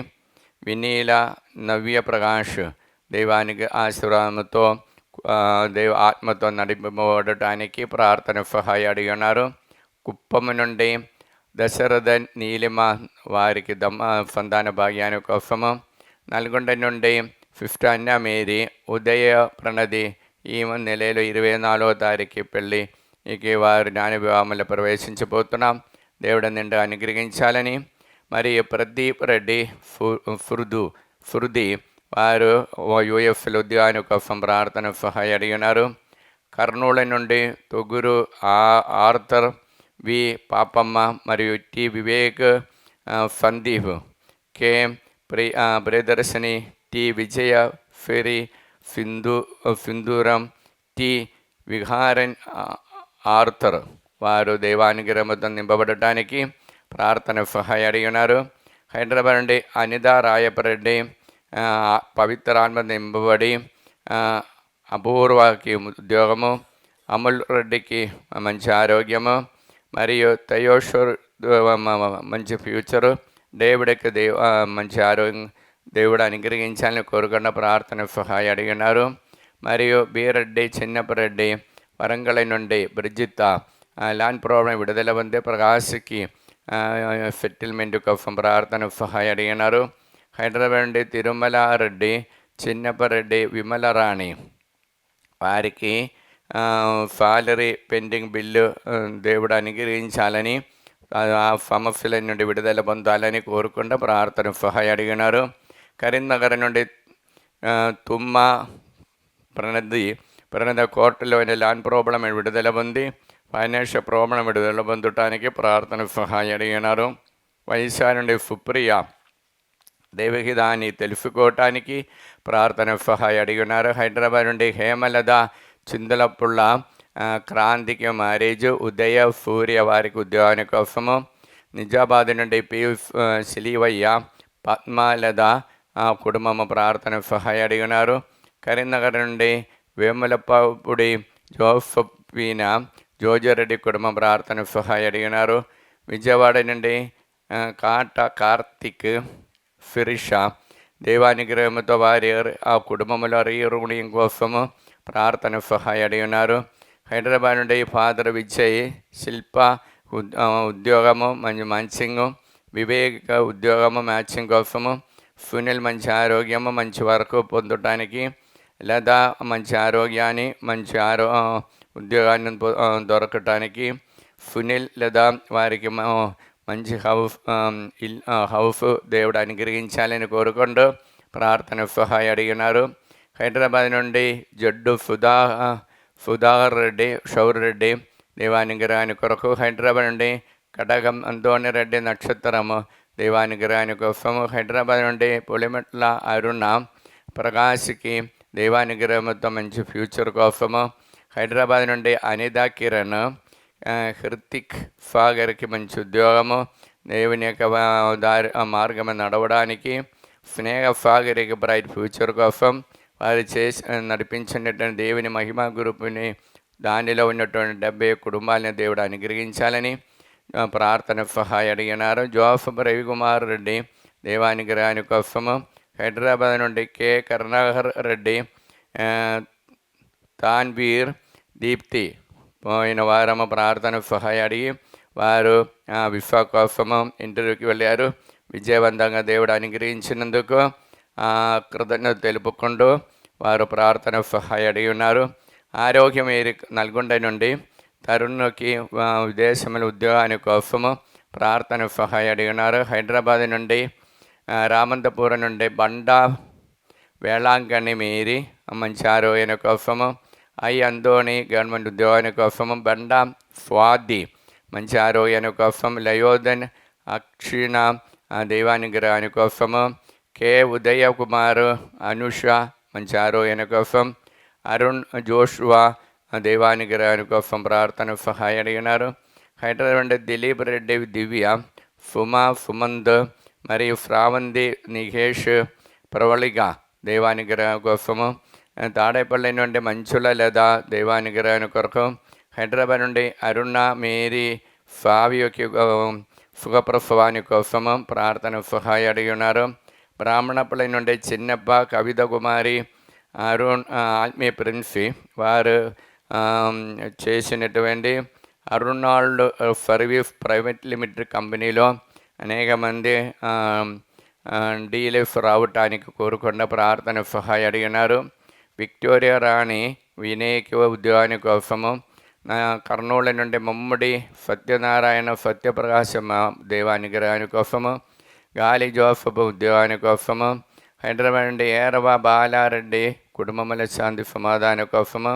వినీల నవ్య ప్రకాష్ దైవానికి ఆశీర్వాదంతో దైవ ఆత్మతో నడిపబడటానికి ప్రార్థన సహాయ అడిగి ఉన్నారు. కుప్పం నుండి దశరథ నీలిమ వారికి సంతాన భాగ్యాని కోసము. నల్గొండ నుండి ఫిఫ్త్ అన్న మేరీ ఉదయ ప్రణది ఈ నెలలో 24వ తారీఖు పెళ్ళి ఇక వారు జ్ఞాన వివాహంలో ప్రవేశించబోతున్నాం. దేవుడు నిండా అనుగ్రహించాలని. మరి ప్రదీప్ రెడ్డి ఫుర్ది వారు యూఎఫ్ఎల్ ఉద్యోగాని కోసం ప్రార్థన సహాయ అడిగినారు. కర్నూలు నుండి తొగురు ఆర్థర్ వి పాపమ్మ మరియు T Vivek Sandeep K Priyadarshini T Vijaya ఫెరి సింధూరం టి విహారన్ ఆర్థర్ వారు దైవానుగ్రహంతో నింపబడటానికి ప్రార్థన సహాయ అడిగినారు. హైదరాబాద్ నుండి అనిత రాయపరెడ్డి పవిత్రాత్మ నింపబడి అపూర్వకి ఉద్యోగము. అమల్ రెడ్డికి మంచి ఆరోగ్యము మరియు తయోషర్ మంచి ఫ్యూచరు. దేవుడికి మంచి ఆరోగ్యం దేవుడు అనుగ్రహించాలని కోరుకున్న ప్రార్థన సహాయ అడిగినారు. మరియు బీరెడ్డి చిన్నపరెడ్డి వరంగల్ నుండి బ్రిజిత ల్యాండ్ ప్రాబ్లం విడుదల పొందే ప్రకాశ్కి సెటిల్మెంట్ కోసం ప్రార్థన సహాయ అడిగినారు. హైదరాబాద్ నుండి తిరుమల రెడ్డి చిన్నపరెడ్డి విమల రాణి వారికి సాలరీ పెండింగ్ బిల్లు దేవుడు అనుగ్రహించాలని ఆ సమస్యల నుండి విడుదల పొందాలని కోరుకుంటూ ప్రార్థన సహాయ అడిగినారు. కరీంనగర్ నుండి తుమ్మ ప్రణద కోర్టులోని ల్యాండ్ ప్రాబ్లం విడుదల పొంది ఫైనాన్షియల్ ప్రాబ్లం విడుదల పొందటానికి ప్రార్థన సహాయ అడిగినారు. వైశాఖ నుండి సుప్రియ దైవహితాన్ని తెలుసుకోవటానికి ప్రార్థన సహాయ అడిగినారు. హైదరాబాద్ నుండి హేమలత చిందలపుళ్ళ క్రాంతికి మ్యారేజ్ ఉదయ సూర్య వారికి ఉద్యోగాని కోసము. నిజామాబాద్ నుండి పి సిలివయ్య పద్మలత కుటుంబము ప్రార్థన సహాయ అడిగినారు. కరీంనగర్ నుండి వేములపూడి జోసఫీన జోజరెడ్డి కుటుంబం ప్రార్థన సహాయ అడిగినారు. విజయవాడ నుండి కార్తిక్ శిరీష దైవానుగ్రహంతో వారి ఆ కుటుంబంలో రీరుణ్యం కోసము ప్రార్థన సహాయ అడిగినారు. హైదరాబాద్ నుండి ఫాదర్ విజయ్ శిల్ప ఉద్యోగము మ్యాచింగు. వివేక ఉద్యోగము మ్యాచింగ్ కోసము. సునీల్ మంచి ఆరోగ్యము మంచి వర్క్ పొందటానికి. లేదా మంచి ఆరోగ్యాన్ని మంచి ఉద్యోగాన్ని దొరకటానికి సునీల్ లేదా వారికి మంచి హౌస్ దేవుడు అనుగ్రహించాలని కోరుకుంటూ ప్రార్థన సహాయ అడిగినారు. హైదరాబాద్ నుండి జడ్డు సుధాకర్ రెడ్డి షౌరెడ్డి దేవానుగ్రహాని కొరకు. హైదరాబాద్ నుండి కడగం అంతోని రెడ్డి నక్షత్రము దేవానుగ్రహాని కోసము. హైదరాబాద్ నుండి పులిమెట్ల అరుణ ప్రకాశ్కి దేవానుగ్రహంతో మంచి ఫ్యూచర్ కోసము. హైదరాబాద్ నుండి అనిత కిరణ్ హృతిక్ సాగర్కి మంచి ఉద్యోగము దేవుని యొక్క మార్గం నడవడానికి. స్నేహ సాగర్కి బ్రైట్ ఫ్యూచర్ కోసం వారు చేసి నడిపించినటువంటి దేవుని మహిమా గ్రూపుని దానిలో ఉన్నటువంటి 70 కుటుంబాలని దేవుడు అనుగ్రహించాలని ప్రార్థన సహాయ అడిగినారు. జోసఫ్ రవికుమార్ రెడ్డి దేవానుగ్రహాని కోసము. హైదరాబాద్ నుండి కె కరుణాకర్ రెడ్డి తాన్వీర్, దీప్తి పోయిన వారము ప్రార్థన సహాయ అడిగి వారు విశ్వ కోసము ఇంటర్వ్యూకి వెళ్ళారు. విజయవంతంగా దేవుడు అనుగ్రహించినందుకు కృతజ్ఞత తెలుపుకుంటూ వారు ప్రార్థన సహాయ అడిగి ఉన్నారు. ఆరోగ్యం నల్గొండ నుండి తరుణ్కి విదేశముల ఉద్యోగాని కోసము ప్రార్థన సహాయ అడిగి ఉన్నారు. హైదరాబాద్ నుండి రామంతపురం నుండి బండా వేళాంకణి మేరీ మంచి ఆరోగ్యం కోసము, అందోణి గవర్నమెంట్ ఉద్యోగాని కోసము, బండా స్వాతి మంచి ఆరోగ్యాని కోసం, లయోదన్ అక్షిణ దైవానుగ్రహాని కోసము, కే ఉదయ కుమార్ అనుష మంచి ఆరోగ్యాని కోసం, అరుణ్ జోషువా దైవానుగ్రహాని కోసం ప్రార్థన సహాయ అడిగినారు. హైదరాబాద్ దిలీప్ రెడ్డి, దివ్య, సుమా, సుమంత్ మరియు శ్రావంతి, నిఘేష్, ప్రవళిక దైవానుగ్రహం కోసము, తాడేపల్లి నుండి మంచుల లేదా దైవానుగ్రహాని కొరకు, హైదరాబాద్ నుండి అరుణ మేరీ సావ్యకి సుఖప్రసవాని కోసము ప్రార్థన సహాయ అడిగి ఉన్నారు. బ్రాహ్మణపల్లి నుండి చిన్నప్ప, కవిత కుమారి, అరుణ్ ఆత్మీయ ప్రిన్సి వారు చేసినటువంటి అరుణాల్డ్ సర్వీస్ ప్రైవేట్ లిమిటెడ్ కంపెనీలో అనేక మంది డీలెఫ్ రావటానికి కోరుకున్న ప్రార్థన సహాయ అడిగినారు. విక్టోరియా రాణి వినేక ఉద్యోగాని కోసము, కర్నూలు నుండి మమ్మడి సత్యనారాయణ సత్యప్రకాశం దేవానుగ్రహాని కోసము, గాలి జోసఫ్ ఉద్యోగాని కోసము, హైదరాబాద్ నుండి ఏరవ బాలారెడ్డి కుటుంబముల శాంతి సమాధానం కోసము,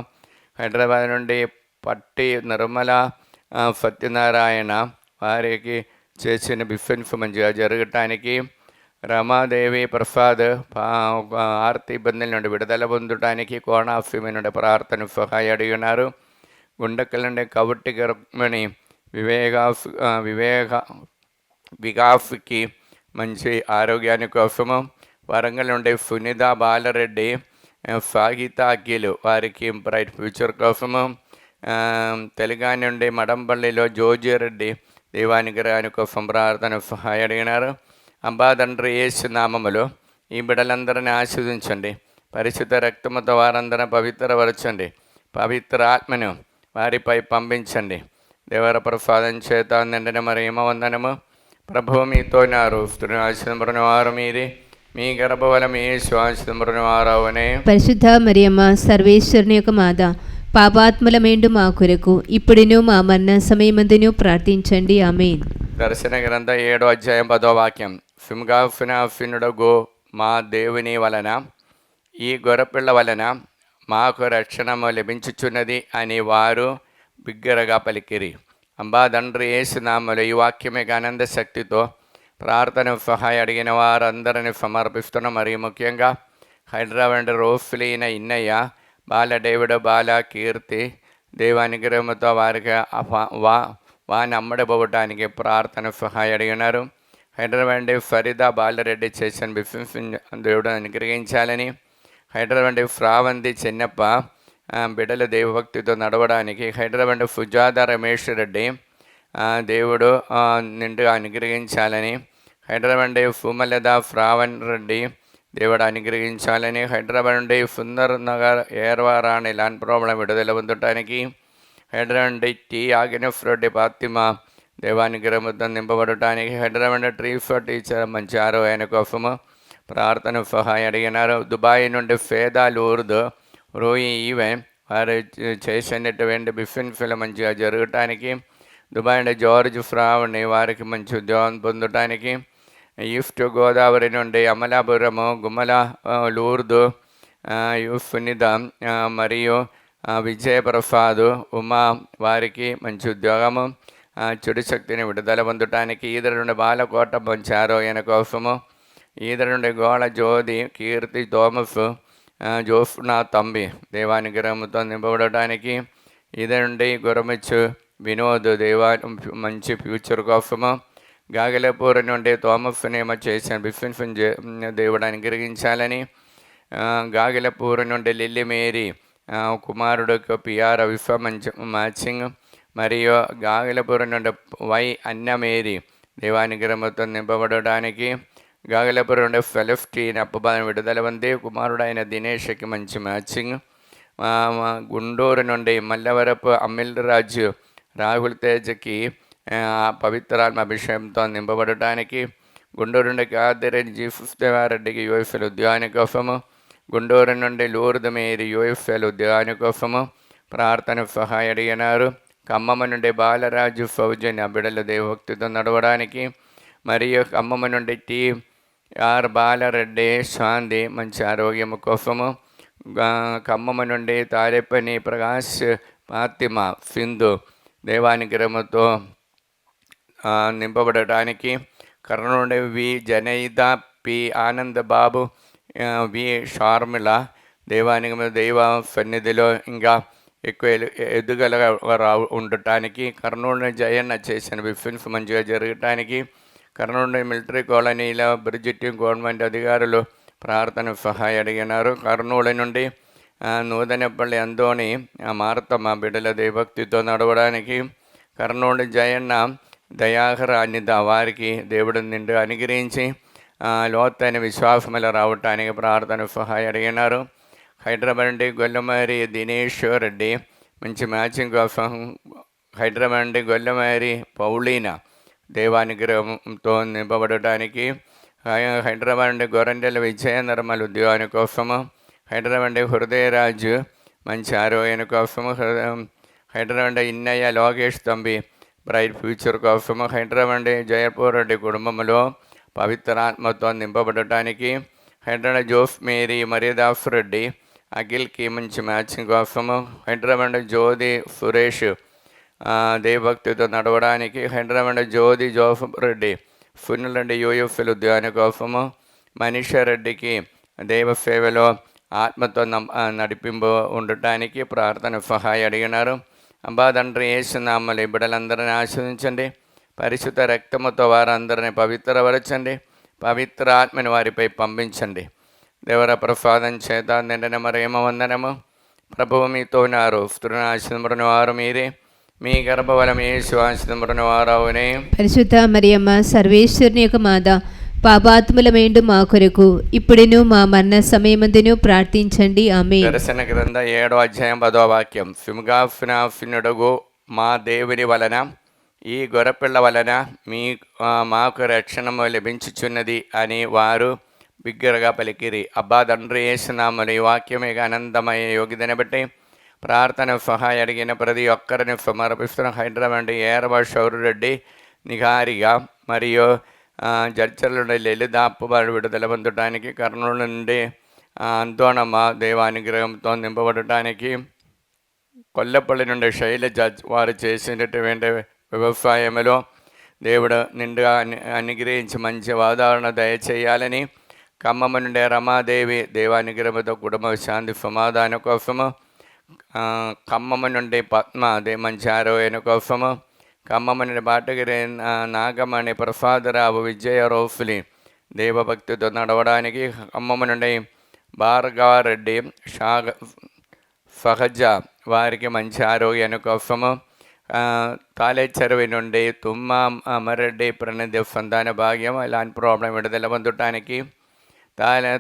హైదరాబాద్ నుండి పట్టి నిర్మల సత్యనారాయణ వారికి చేసిన బిఫెన్స్ మంచిగా జరగటానికి, రమాదేవి ప్రసాద్ ఆర్తి ఇబ్బందుల నుండి విడుదల పొందటానికి, కోణాఫిమి నుండి ప్రార్థన సహాయ అడిగి ఉన్నారు. గుండెకల నుండి కబుట్టి గర్మణి వికాఫ్కి మంచి ఆరోగ్యాని కోసము, వరంగల్ నుండి సునీత బాలరెడ్డి, సాగిత అఖిలు వారికి బ్రైట్ ఫ్యూచర్ కోసము, తెలంగాణ నుండి మడంపల్లిలో జోజిరెడ్డి దైవానుగ్రహాని కోసం ప్రార్థన సహాయ అడిగినారు. అబ్బా తండ్రి యేసు నామములో ఈ బిడ్డలందరినీ ఆశీర్వదించండి. పరిశుద్ధ రక్తముతో వారందరిని పవిత్రపరచండి. పవిత్ర ఆత్మను వారిపై పంపించండి. దేవర ప్రసాదం చేత నిండిన మరియమ్మ వందనము. ప్రభువు మీతో ఉన్నారు. స్త్రీని ఆశీర్వదింపబడిన వారు మీరే, మీ గర్భఫలము యేసు ఆశీర్వదింపబడిన వారవునే.
పరిశుద్ధ మరియమ్మ సర్వేశ్వరుని యొక్క మాత, పాపాత్ములమేండు మా కొరకు ఇప్పుడును మా మరణ సమయమందును ప్రార్థించండి. ఆమేన్.
దర్శన గ్రంథ 7వ అధ్యాయం 10వ వాక్యం. సింహాసనాసీనుడగు మా దేవుని వలన ఈ గొర్రెపిల్ల వలన మాకు రక్షణము లభించుచున్నది అని వారు బిగ్గరగా పలికిరి. అంబా తండ్రి యేసు నామములో ఈ వాక్యమే ఆనంద శక్తితో ప్రార్థన సహాయ అడిగిన వారందరిని సమర్పిస్తున్న. మరియు ముఖ్యంగా హైదరాబాద్ రోఫ్లీన ఇన్నయ్య, బాల డేవిడ్, బాల కీర్తి దేవానుగ్రహముతో వారికి వాని అమ్మడబోవటానికి ప్రార్థన సహాయ అడిగినారు. హైదరాబాద్ ఫరీదా బాలరెడ్డి చేసిన బిఫిన్స్ దేవుడు అనుగ్రహించాలని, హైదరాబాద్ శ్రావంతి చిన్నప్ప బిడ్డల దేవభక్తితో నడవడానికి, హైదరాబాద్ సుజాత రమేష్ రెడ్డి దేవుడు నిండుగా అనుగ్రహించాలని, హైదరాబాద్ సుమలత శ్రావణ్ రెడ్డి దేవుడు అనుగ్రహించాలని, హైదరాబాద్ నుండి సుందర్ నగర్ ఏర్వారాణి ల్యాండ్ ప్రాబ్లం విడుదల పొందటానికి, హైదరాబాద్ టీ ఆగ్నెఫ్ రెడ్డి ఫాతిమా దేవానుగ్రహంతో నింపబడటానికి, హైదరాబాద్ ట్రీఫర్ టీచర్ మంచి ఆరోగ్యాని కోసము ప్రార్థన సహాయ అడిగినారు. దుబాయ్ నుండి ఫేదా లూర్ద్ రోయి ఈవెన్ వారు చేసినటువంటి బిఫిన్ఫిల్ మంచిగా జరగటానికి, దుబాయ్ నుండి జార్జ్ ఫ్రావ్ని వారికి మంచి ఉద్యోగం పొందటానికి, ఈస్ట్ గోదావరి నుండి అమలాపురము గుమ్మల లూర్దు సునీత మరియు విజయప్రసాద్ ఉమా వారికి మంచి ఉద్యోగము, చెడు శక్తిని విడుదల పొందటానికి, ఈదర నుండి బాలకోట మంచి ఆరోగ్యం కోసము, ఈదర నుండి గోళ జ్యోతి కీర్తి థోమస్ జోఫ్నా తంబి దేవానుగ్రహంతో నింపబడటానికి, ఈదర నుండి గురమిచ్చు వినోద్ మంచి ఫ్యూచర్ కోసము, గాగలపూర్ నుండి థోమస్ నేమ చేసిన బిఫిన్స్ దేవుడు అనుగ్రహించాలని, గాగలపూర్ నుండి లిల్లీ మేరీ కుమారుడుకు పిఆర్ విశ్వ మంచి మ్యాచింగ్, మరియు గాగలపూర్ నుండి వై అన్నమేరీ దేవానుగ్రహంతో నింపబడటానికి, గాగలపూర్ నుండి ఫెలిస్టీన్ అప్పబాలను విడుదల పొంది కుమారుడైన దినేష్కి మంచి మ్యాచింగ్, గుంటూరు నుండి మల్లవరపు అమ్మిల్ రాజు రాహుల్ తేజకి పవిత్రాత్మ అభిషేకంతో నింపబడటానికి, గుంటూరు నుండి కాదిరెడ్డి జీఫ్ దేవారెడ్డికి యూఎఫ్ఎల్ ఉద్యాన కోసము, గుంటూరు నుండి లూర్ద్ మేరీ యూఎఫ్ఎల్ ఉద్యాన కోసము ప్రార్థన సహాయ అడిగినారు. ఖమ్మం నుండి బాలరాజు ఫౌజన్ బిడల దేవభక్తితో నడవడానికి, మరియు ఖమ్మం నుండి టి.ఆర్. బాలరెడ్డి శాంతి మంచి ఆరోగ్యము కోసము, ఖమ్మం నుండి తారేపని ప్రకాష్ ఫాతిమా సింధు దేవానుగ్రహముతో నింపబడటానికి, కర్నూలు నుండి వి జనైద, పి ఆనంద్ బాబు, వి షార్మిల దైవ సన్నిధిలో ఇంకా ఎక్కువ ఎదుగలగా ఉండటానికి, కర్నూలు జయన్న చేసిన విఫిన్స్ మంచిగా జరగటానికి, కర్నూలు మిలిటరీ కాలనీలో బ్రిజిట్ గవర్నమెంట్ అధికారులు ప్రార్థన సహాయ అడిగినారు. కర్నూలు నుండి నూతనపల్లి అందోని మారతమ్మ బిడ్డల దేవభక్తితో నడవడానికి, కర్నూలు జయన్న దయాకర అనిత వారికి దేవుడు నిండు అనుగ్రహించి లోతైన విశ్వాసములు రావటానికి ప్రార్థన సహాయ అడిగినారు. హైదరాబాద్ నుండి గొల్లమారి దినేష్ రెడ్డి మంచి మ్యాచింగ్ కోసం, హైదరాబాద్ నుండి గొల్లమారి పౌలీనా దేవానుగ్రహంతో నింపబడటానికి, హైదరాబాద్ నుండి గొరండెల విజయ నిర్మల్ ఉద్యోగాని కోసము, హైదరాబాద్ నుండి హృదయరాజు మంచి ఆరోగ్యాని కోసము, హైదరాబాద్ నుండి ఇన్నయ్య లోకేష్ తంబి బ్రైట్ ఫ్యూచర్ కోసము, హైదరాబాద్ నుండి జయపూర్ రెడ్డి కుటుంబంలో పవిత్రాత్మతో నింపబడటానికి, హైదరాబాద్ జోఫ్ మేరీ మర్యాదాఫ్ రెడ్డి అఖిల్కి మంచి మ్యాచింగ్ కోసము, హైదరాబాద్ నుండి జ్యోతి సురేష్ దేవభక్తితో నడవడానికి, హైదరాబాద్ జ్యోతి జోసఫ్ రెడ్డి సునీల్ రెడ్డి యూఎఫ్ఎల్ ఉద్యాన కోసము, మనీషా రెడ్డికి దైవ సేవలో ఆత్మతో నడిపింపు ఉండటానికి ప్రార్థన సహాయ అడిగినారు. అబ్బా తండ్రి యేసునామములో ఈ బిడ్డలందరినీ ఆశీర్వదించండి. పరిశుద్ధ రక్తముతో వారందరినీ పవిత్రపరచండి. పవిత్ర ఆత్మని వారిపై పంపించండి. దేవర ప్రసాదం చేత నిండిన మరేమ వందనము. ప్రభువు మీతో ఉన్నారు. స్త్రీని ఆశీర్వదించిన వారు మీరే, మీ గర్భఫలం యేసు ఆశీర్వదించిన వారవునే.
పరిశుద్ధ మరియమ్మ సర్వేశ్వరుని యొక్క మాత, పాపాత్ములమేండు మా కొరకు ఇప్పుడును మా మరణ సమయమందును ప్రార్థించండి. ఆమేన్.
దర్శన గ్రంథ 7వ అధ్యాయం 10వ వాక్యం. సింహాసనాసీనుడగు మా దేవుని వలన ఈ గొర్రెపిల్ల వలన మాకు రక్షణము లభించుచున్నది అని వారు బిగ్గరగా పలికిరి. అబ్బా తండ్రి యేసునామములో ఈ వాక్యమే ఆనందమయ యోగ్యతని బట్టి ప్రార్థన సహాయ అడిగిన ప్రతి ఒక్కరిని సమర్పిస్తున్న హైదరాబాద్ ఏరవ శౌర్రెడ్డి నిఘారిగా, మరియు జడ్చర్ల నుండి లలిత అప్పుబాటు విడుదల పొందడానికి, కర్నూలు నుండి అంతోనమ్మ దేవానుగ్రహంతో నింపబడటానికి, కొల్లపల్లి నుండి శైలజ వారు చేసినటువంటి వ్యవసాయంలో దేవుడు నిండుగా అనుగ్రహించి మంచి వాతావరణ దయచేయాలని, ఖమ్మం నుండి రమాదేవి దేవానుగ్రహంతో కుటుంబ శాంతి సమాధానం కోసము, ఖమ్మం నుండి పద్మ మంచి ఆరోగ్యం కోసము, ఖమ్మం నుండి బాటగిరి నాగమణి ప్రసాదరావు విజయ రోఫ్లి దేవభక్తితో నడవడానికి, ఖమ్మం నుండి భార్గవారెడ్డి సహజ వారికి మంచి ఆరోగ్యాన్ని కోసము, తాలేచెరువి నుండి తుమ్మ అమరెడ్డి ప్రణతి సంతాన భాగ్యం ఇలాంటి ప్రాబ్లం విడుదల పొందటానికి,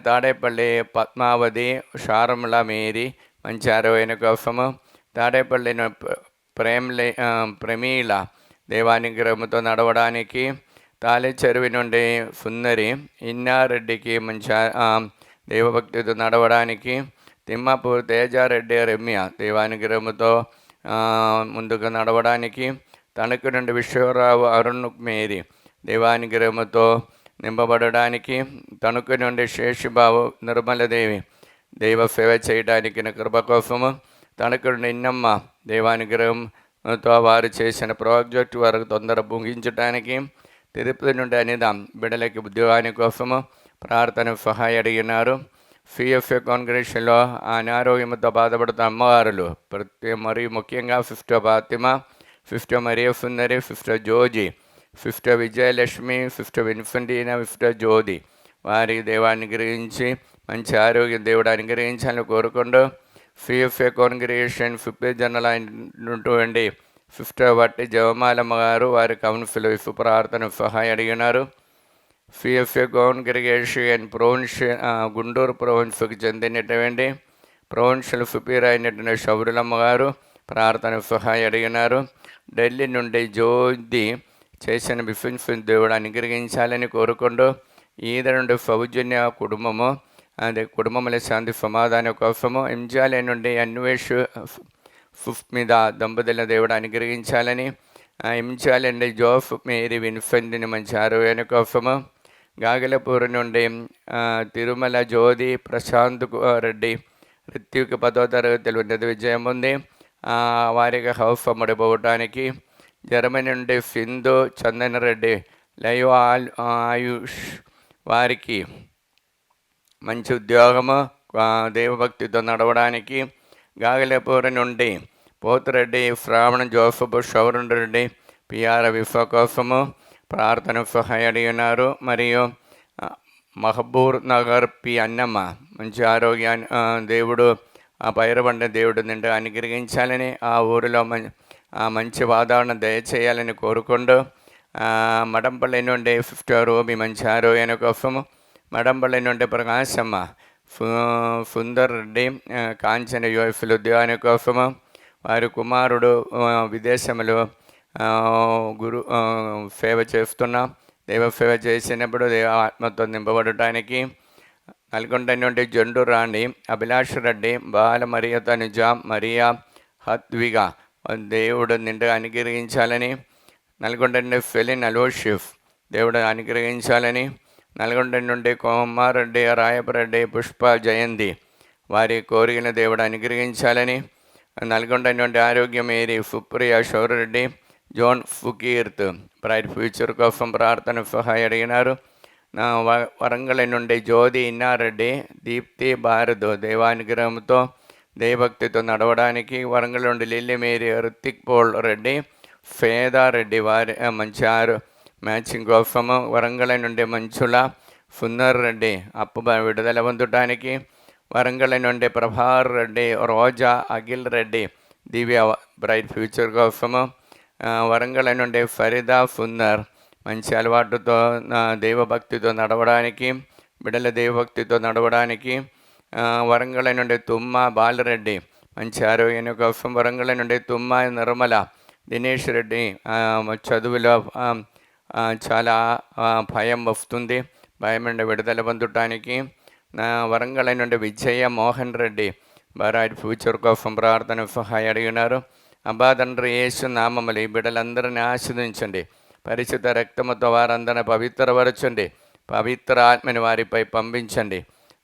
తాడేపల్లి పద్మావతి షారముల మేరీ మంచి ఆరోగ్యాన్ని కోసము, తాడేపల్లి ప్రమీల దేవానుగ్రహంతో నడవడానికి, తాలేచెరువి నుండి సుందరి ఇన్నారెడ్డికి మంచి దేవభక్తితో నడవడానికి, తిమ్మాపూర్ తేజారెడ్డి రమ్య దేవానుగ్రహంతో ముందుకు నడవడానికి, తణుకు నుండి విశ్వరావు అరుణ్ మేరీ దేవానుగ్రహంతో నింపబడడానికి, తణుకు నుండి శేషుబాబు నిర్మలదేవి దైవ సేవ చేయడానికి కృప కోసము, తణుకు నుండి ఇన్నమ్మ దేవానుగ్రహంతో వారు చేసిన ప్రాజెక్టు వరకు తొందర ముగించడానికి, తిరుపతి నుండి అనిదాం బిడ్డలకి ఉద్యోగాని కోసము ప్రార్థన సహాయ అడిగినారు. సిఎఫ్ఏ కాంగ్రెషన్లో అనారోగ్యంతో బాధపడుతున్న అమ్మవారులు మరియు ముఖ్యంగా sister Fatima, sister Mariya Sundari, sister Joji, sister Vijayalakshmi, sister విన్ఫెంటీనా, సిస్టర్ జ్యోతి వారికి దేవాన్ని గ్రహించి మంచి ఆరోగ్యం దేవుడు అనుగ్రహించాలని కోరుకుంటూ, సిఎఫ్ఏ కాంగ్రిగేషన్ 50 జనరల్ అయినటువంటి సిస్టర్ వట్టి జవమాలమ్మ గారు వారి కౌన్సిల్ ప్రార్థన సహాయ అడిగినారు. సిఎఫ్ఏ కాంగ్రిగేషన్ గుంటూరు ప్రొవిన్స్కి చెందినటువంటి ప్రొవిన్షియల్ సుపీరియర్ అయినటువంటి శౌరులమ్మ గారు ప్రార్థన సహాయం అడిగినారు. ఢిల్లీ నుండి జ్యోతి చేసిన బిఫిన్ దేవుడు అనుగ్రహించాలని కోరుకుంటూ ఈద నుండి సౌజన్య కుటుంబము అదే కుటుంబముల శాంతి సమాధానం కోసము ఎంజాలే నుండి అన్వేష్ మీద దంపతుల దేవుడు అనుగ్రహించాలని ఎంజాలే నుండి జోఫ్ మేరీ విన్ఫెంట్ని మంచి ఆరోగ్యాన్ని కోసము గాగలపూర్ నుండి తిరుమల జ్యోతి ప్రశాంత్ రెడ్డి ఋత్విక్ 10వ తరగతిలో ఉన్నత విజయం ఉంది, వారికి హౌస్ అమ్ముడిపోవటానికి. జర్మనీ నుండి సింధు చందన్ రెడ్డి లైవ్ ఆయుష్ వారికి మంచి ఉద్యోగము దేవభక్తితో నడవడానికి. గాగలపూర్ నుండి పోతురెడ్డి శ్రావణ జోసఫ్ షౌరన్ రెడ్డి పిఆర్ విఫ కోసము ప్రార్థన సహాయం అడిగినారు. మరియు మహబూర్ నగర్ పి అన్నమ్మ మంచి ఆరోగ్యాన్ని దేవుడు ఆ పైరబండ దేవుడు నిండా అనుగ్రహించాలని, ఆ ఊరిలో మంచి వాతావరణం దయచేయాలని కోరుకుంటూ మడంపల్లి నుండి 50 రూపీ మంచి ఆరోగ్యాన్ని కోసము. మడంపల్లి నుండి ప్రకాశమ్మ సుందర్ రెడ్డి కాంచన యుఎఫ్ల ఉద్యోగాని కోసము. వారి కుమారుడు విదేశంలో గురు సేవ చేస్తున్నాం, దైవ సేవ చేసినప్పుడు దైవ ఆత్మతో నింపబడటానికి. నల్గొండ నుండి జండు రాణి అభిలాష్ రెడ్డి బాల మరియ తనుజ మరియా హత్విగా దేవుడు నిండుగా అనుగ్రహించాలని. నల్గొండ నుండి ఫెలిన్ అలోషిఫ్ దేవుడు అనుగ్రహించాలని. నల్గొండ నుండి కోమారెడ్డి రాయపరెడ్డి పుష్ప జయంతి వారి కోరికను దేవుడు అనుగ్రహించాలని. నల్గొండ నుండి ఆరోగ్యం ఏరి సుప్రియ శౌరెడ్డి జోన్ ఫుకీర్త్ బ్రైట్ ఫ్యూచర్ కోసం ప్రార్థన సహాయం అడిగినారు. వరంగల్ నుండి జ్యోతి ఇన్నారెడ్డి దీప్తి భారత్ దైవానుగ్రహంతో దైవభక్తితో నడవడానికి. వరంగల్ నుండి Lily Mary Ruthik Paul Reddy ఫేదారెడ్డి వారి మంచి మ్యాచింగ్ కోసము. వరంగల్ నుండి మంచుల సుందర్ రెడ్డి అప్పు విడుదల పొందటానికి. వరంగల్ నుండి ప్రభార్ రెడ్డి రోజా అఖిల్ రెడ్డి దివ్య బ్రైట్ ఫ్యూచర్ కోసము. వరంగల్ నుండి ఫరీదా సుందర్ మంచి అలవాటుతో దైవభక్తితో నడవడానికి, బిడ్డల దైవభక్తితో నడవడానికి. వరంగల్ నుండి తుమ్మ బాలరెడ్డి మంచి ఆరోగ్యం కోసం. వరంగల్ నుండి తుమ్మ నిర్మల దినేష్ రెడ్డి చదువులో చాలా భయం వస్తుంది, భయం నుండి విడుదల పొందటానికి. వరంగల్ నుండి విజయ మోహన్ రెడ్డి బ్రైట్ ఫ్యూచర్ కోసం ప్రార్థన సహాయం అడిగినారు. అబ్బా తండ్రి యేసు నామములు ఈ బిడ్డలందరినీ ఆశీర్వదించండి, పరిశుద్ధ రక్తముతో వారందరిని పవిత్రపరచండి, పవిత్ర ఆత్మని వారిపై పంపించండి.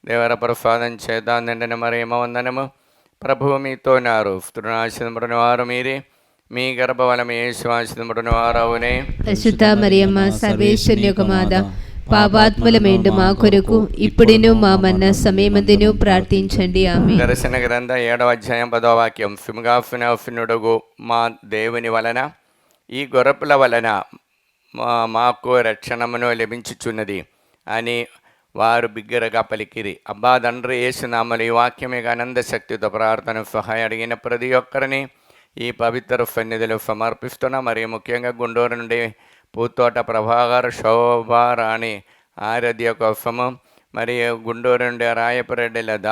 దేవర ప్రసాదం చేత నిండిన మరేమ వందనము. ప్రభువు మీతో నారు ఆశీర్వదింపబడిన వారు మీరే, మీ గర్భఫలము యేసు ఆశీర్వదింపబడిన వారవునే.
పరిశుద్ధ మరియమ్మ సర్వేశ్వరుని యొక్క మాత, పాపాత్ములమేండు మా కొరకు ఇప్పుడును మా మన్న సమయమందును ప్రార్థించండి. ఆమె.
దర్శన గ్రంథ 7వ అధ్యాయం 10వ వాక్యం. సింహాసనోఫినుడుగు మా దేవుని వలన ఈ గొర్రెల వలన మాకు రక్షణమును లభించుచున్నది అని వారు బిగ్గరగా పలికిరి. అబ్బా తండ్రి యేసునామలు ఈ వాక్యమే ఆనంద శక్తితో ప్రార్థన సహాయం అడిగిన ప్రతి ఒక్కరిని ఈ పవిత్ర సన్నిధిలో సమర్పిస్తున్నా. మరియు ముఖ్యంగా గుంటూరు నుండి పూతోట ప్రభాకర్ శోభారాణి ఆరాధ్య కోసము, మరియు గుంటూరు నుండి రాయపరెడ్డి లత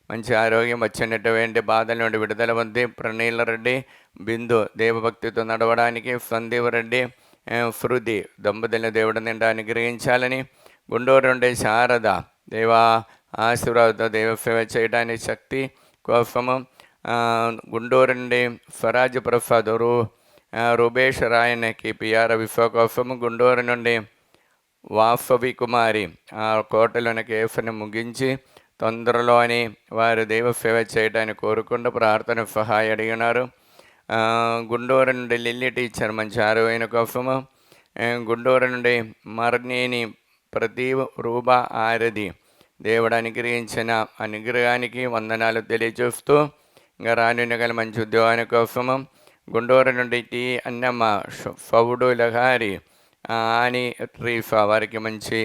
మంచి ఆరోగ్యం వచ్చినటువంటి బాధల నుండి విడుదల పొంది. ప్రణీల రెడ్డి బిందు దేవభక్తితో నడవడానికి. సందీప్ రెడ్డి శృతి దంపతుల దేవుడు నిండా అనుగ్రహించాలని. గుంటూరు నుండి శారద దేవా ఆశీర్వాదంతో దేవ సేవ చేయడానికి శక్తి కోసము. గుంటూరు నుండి స్వరాజ్ ప్రసాద్ రుబేష్ రాయనకి పిఆర్ విశ్వ కోసము. గుంటూరు నుండి వాసవి కుమారి కోటలోని కేసుని ముగించి తొందరలోని వారు దైవ సేవ చేయడానికి కోరుకుంటూ ప్రార్థన సహాయం అడిగినారు. గుంటూరు నుండి లిల్లీ టీచర్ మంచి ఆరోగ్యం కోసము. గుంటూరు నుండి మర్నేని ప్రతి రూప ఆరది దేవుడు అనుగ్రహించిన అనుగ్రహానికి వందనాలు తెలియజేస్తూ ఇంకా రానుగల మంచి ఉద్యోగాని కోసము. గుంటూరు నుండి టి అన్నమ్మ ఫౌడు లహారి అని ట్రీఫా వారికి మంచి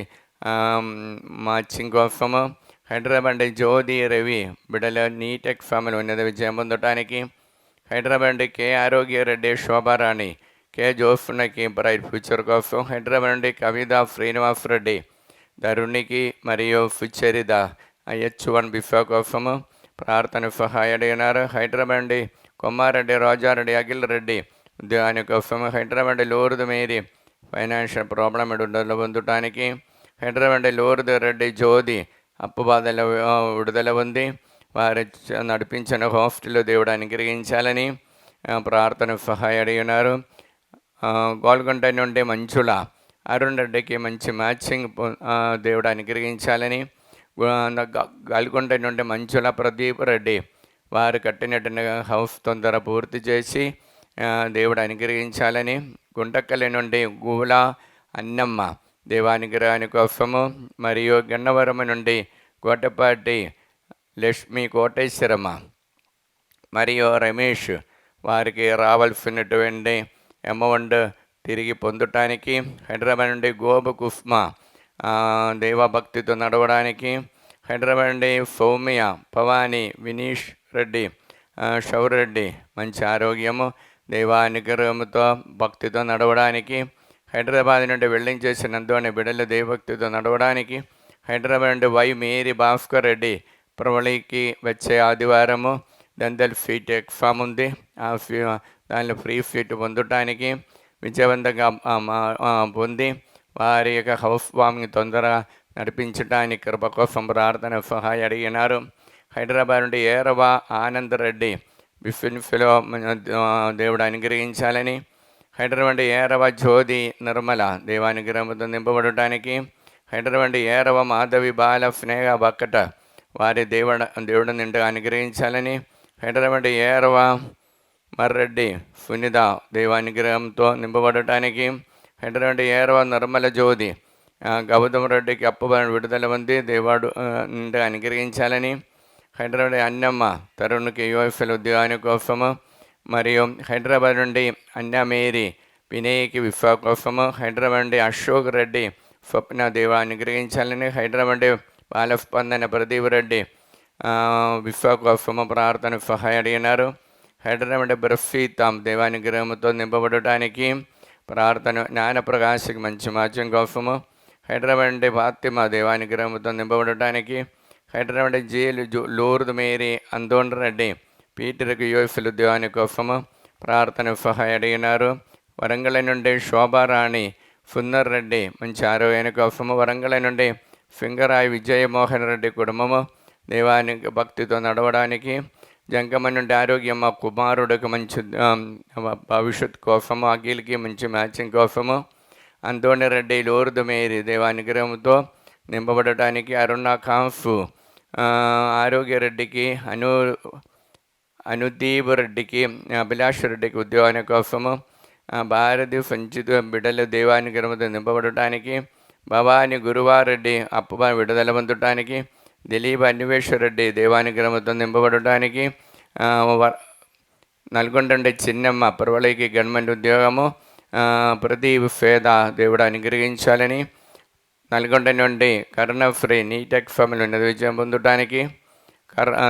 మార్చింగ్ కోసము. హైదరాబాద్ జ్యోతి రవి బిడ్డల నీట్ ఎగ్జామ్లు ఉన్నత విజయం పొందటానికి. హైదరాబాద్ కే ఆరోగ్య రెడ్డి శోభారాణి కే జోఫ్నకి బ్రైట్ ఫ్యూచర్ కోసం. హైదరాబాద్ నుండి కవిత శ్రీనివాస్ రెడ్డి ధరుణికి మరియు సుచరిత H1 బిఫా కోసము. ప్రార్థన సహాయ అడిగినారు. హైదరాబాద్ నుండి కొమ్మారెడ్డి, రోజారెడ్డి, అఖిల్ రెడ్డి ఉద్యోగానికి కోసం. హైదరాబాద్ లూర్దు మేరీ ఫైనాన్షియల్ ప్రాబ్లం విడుదల పొందటానికి. హైదరాబాద్ లూర్దు రెడ్డి జ్యోతి అప్పు బాధల విడుదల ఉంది. వారి నడిపించిన హాస్టల్లో దేవుడు అనుగ్రహించాలని ప్రార్థన సహాయ అడిగినారు. గోల్కొండ నుండి మంచుల అరుణ్ రెడ్డికి మంచి మ్యాచింగ్ దేవుడు అనుగ్రహించాలని. గాల్కొండ నుండి మంచుల ప్రదీప్ రెడ్డి వారు కట్టినట్టు హౌస్ తొందర పూర్తి చేసి దేవుడు అనుగ్రహించాలని. గుంటకల్లి నుండి గూల అన్నమ్మ దేవానుగ్రహాని కోసము. మరియు గన్నవరం నుండి కోటపాటి లక్ష్మీ కోటేశ్వరమ్మ మరియు రమేష్ వారికి రావాల్సినటువంటి అమౌంట్ తిరిగి పొందటానికి. హైదరాబాద్ నుండి గోబు కుస్మ దేవభక్తితో నడవడానికి. హైదరాబాద్ నుండి సౌమ్య, భవాని, వినీష్ రెడ్డి, షౌరెడ్డి మంచి ఆరోగ్యము దైవానుగ్రహంతో భక్తితో నడవడానికి. హైదరాబాద్ నుండి వెల్డింగ్ చేసినందుని బిడ్డలు దేవభక్తితో నడవడానికి. హైదరాబాద్ నుండి వై మేరీ భాస్కర్ రెడ్డి ప్రవళికి వచ్చే ఆదివారము దందల్ ఫీట్ ఎగ్జామ్ ఉంది. దానిలో ఫ్రీ ఫీట్ పొందటానికి విజయవంతంగా పొంది వారి యొక్క హౌస్ వార్మింగ్ తొందరగా నడిపించడానికి కృప కోసం ప్రార్థన సహాయ అడిగినారు. హైదరాబాద్ నుండి ఏరవ ఆనంద్ రెడ్డి బిఫిన్ఫిలో దేవుడు అనుగ్రహించాలని. హైదరాబాద్ ఏరవ జ్యోతి నిర్మల దేవానుగ్రహంతో నింపబడటానికి. హైదరాబాద్ ఏరవ మాధవి బాల స్నేహ బక్కట వారి దేవుడు నిండుగా అనుగ్రహించాలని. హైదరాబాద్ ఏరవ మర్రెడ్డి సునిత దేవానుగ్రహంతో నింపబడటానికి. హైదరాబాద్ ఏరవ నిర్మల జ్యోతి గౌతమ్ రెడ్డికి అప్పు విడుదల ఉంది దేవుడు నిండుగా అనుగ్రహించాలని. హైదరాబాద్ అన్నమ్మ తరుణ్కి యూఎఫ్ఎల్ ఉద్యోగాని కోసము. మరియు హైదరాబాద్ నుండి అన్న మేరీ వినయ్కి విఫా కోసము. హైదరాబాద్ నుండి అశోక్ రెడ్డి స్వప్న దేవ అనుగ్రహించాలని. హైదరాబాద్ బాలస్పందన ప్రదీప్ రెడ్డి విఫా కోసము ప్రార్థన సహాయ అడిగినారు. హైదరాబాద్ బ్రఫీతాం దేవానుగ్రహంతో నింపబడటానికి ప్రార్థన. జ్ఞానప్రకాశ్కి మంచి మాధ్యం కోసము. హైదరాబాద్ నుండి ఫాతిమా దేవానుగ్రహంతో నింపబడటానికి. హైదరాబాద్ జైలు లూర్దు మేరీ అందోన్ రెడ్డి పీటర్కి యూఎఫ్ఎల్ ఉద్యోగాని కోసము ప్రార్థన సహాయ అడిగినారు. వరంగల్ నుండి శోభారాణి సుందర్ రెడ్డి మంచి ఆరోగ్యాని కోసము. వరంగల్ నుండి సింగరాయి విజయమోహన్ రెడ్డి కుటుంబము దేవానికి భక్తితో నడవడానికి. జంగమ నుండి ఆరోగ్యమ్మ కుమారుడికి మంచి భవిష్యత్ కోసము. అఖిల్కి మంచి మ్యాచింగ్ కోసము. అంతోని రెడ్డి లూర్దు మేరీ దేవానుగ్రహంతో నింపబడటానికి. అరుణ కాంఫు ఆరోగ్యరెడ్డికి, అనుదీప్ రెడ్డికి, అభిలాష్ రెడ్డికి ఉద్యోగాని కోసము. భారతి సంచిత బిడ్డలు దేవానుగ్రహంతో నింపబడటానికి. భవాని గురువారెడ్డి అప్పు విడుదల పొందటానికి. దిలీప్ అన్వేశ్వరెడ్డి దేవానుగ్రహంతో నింపబడటానికి. నల్గొండ నుండి చిన్నమ్మ ప్రవళికి గవర్నమెంట్ ఉద్యోగము. ప్రదీప్ పేద దేవుడు అనుగ్రహించాలని. నల్గొండ నుండి కరుణశ్రీ నీట్ ఎగ్జామ్లో ఉన్నత విజయం పొందటానికి.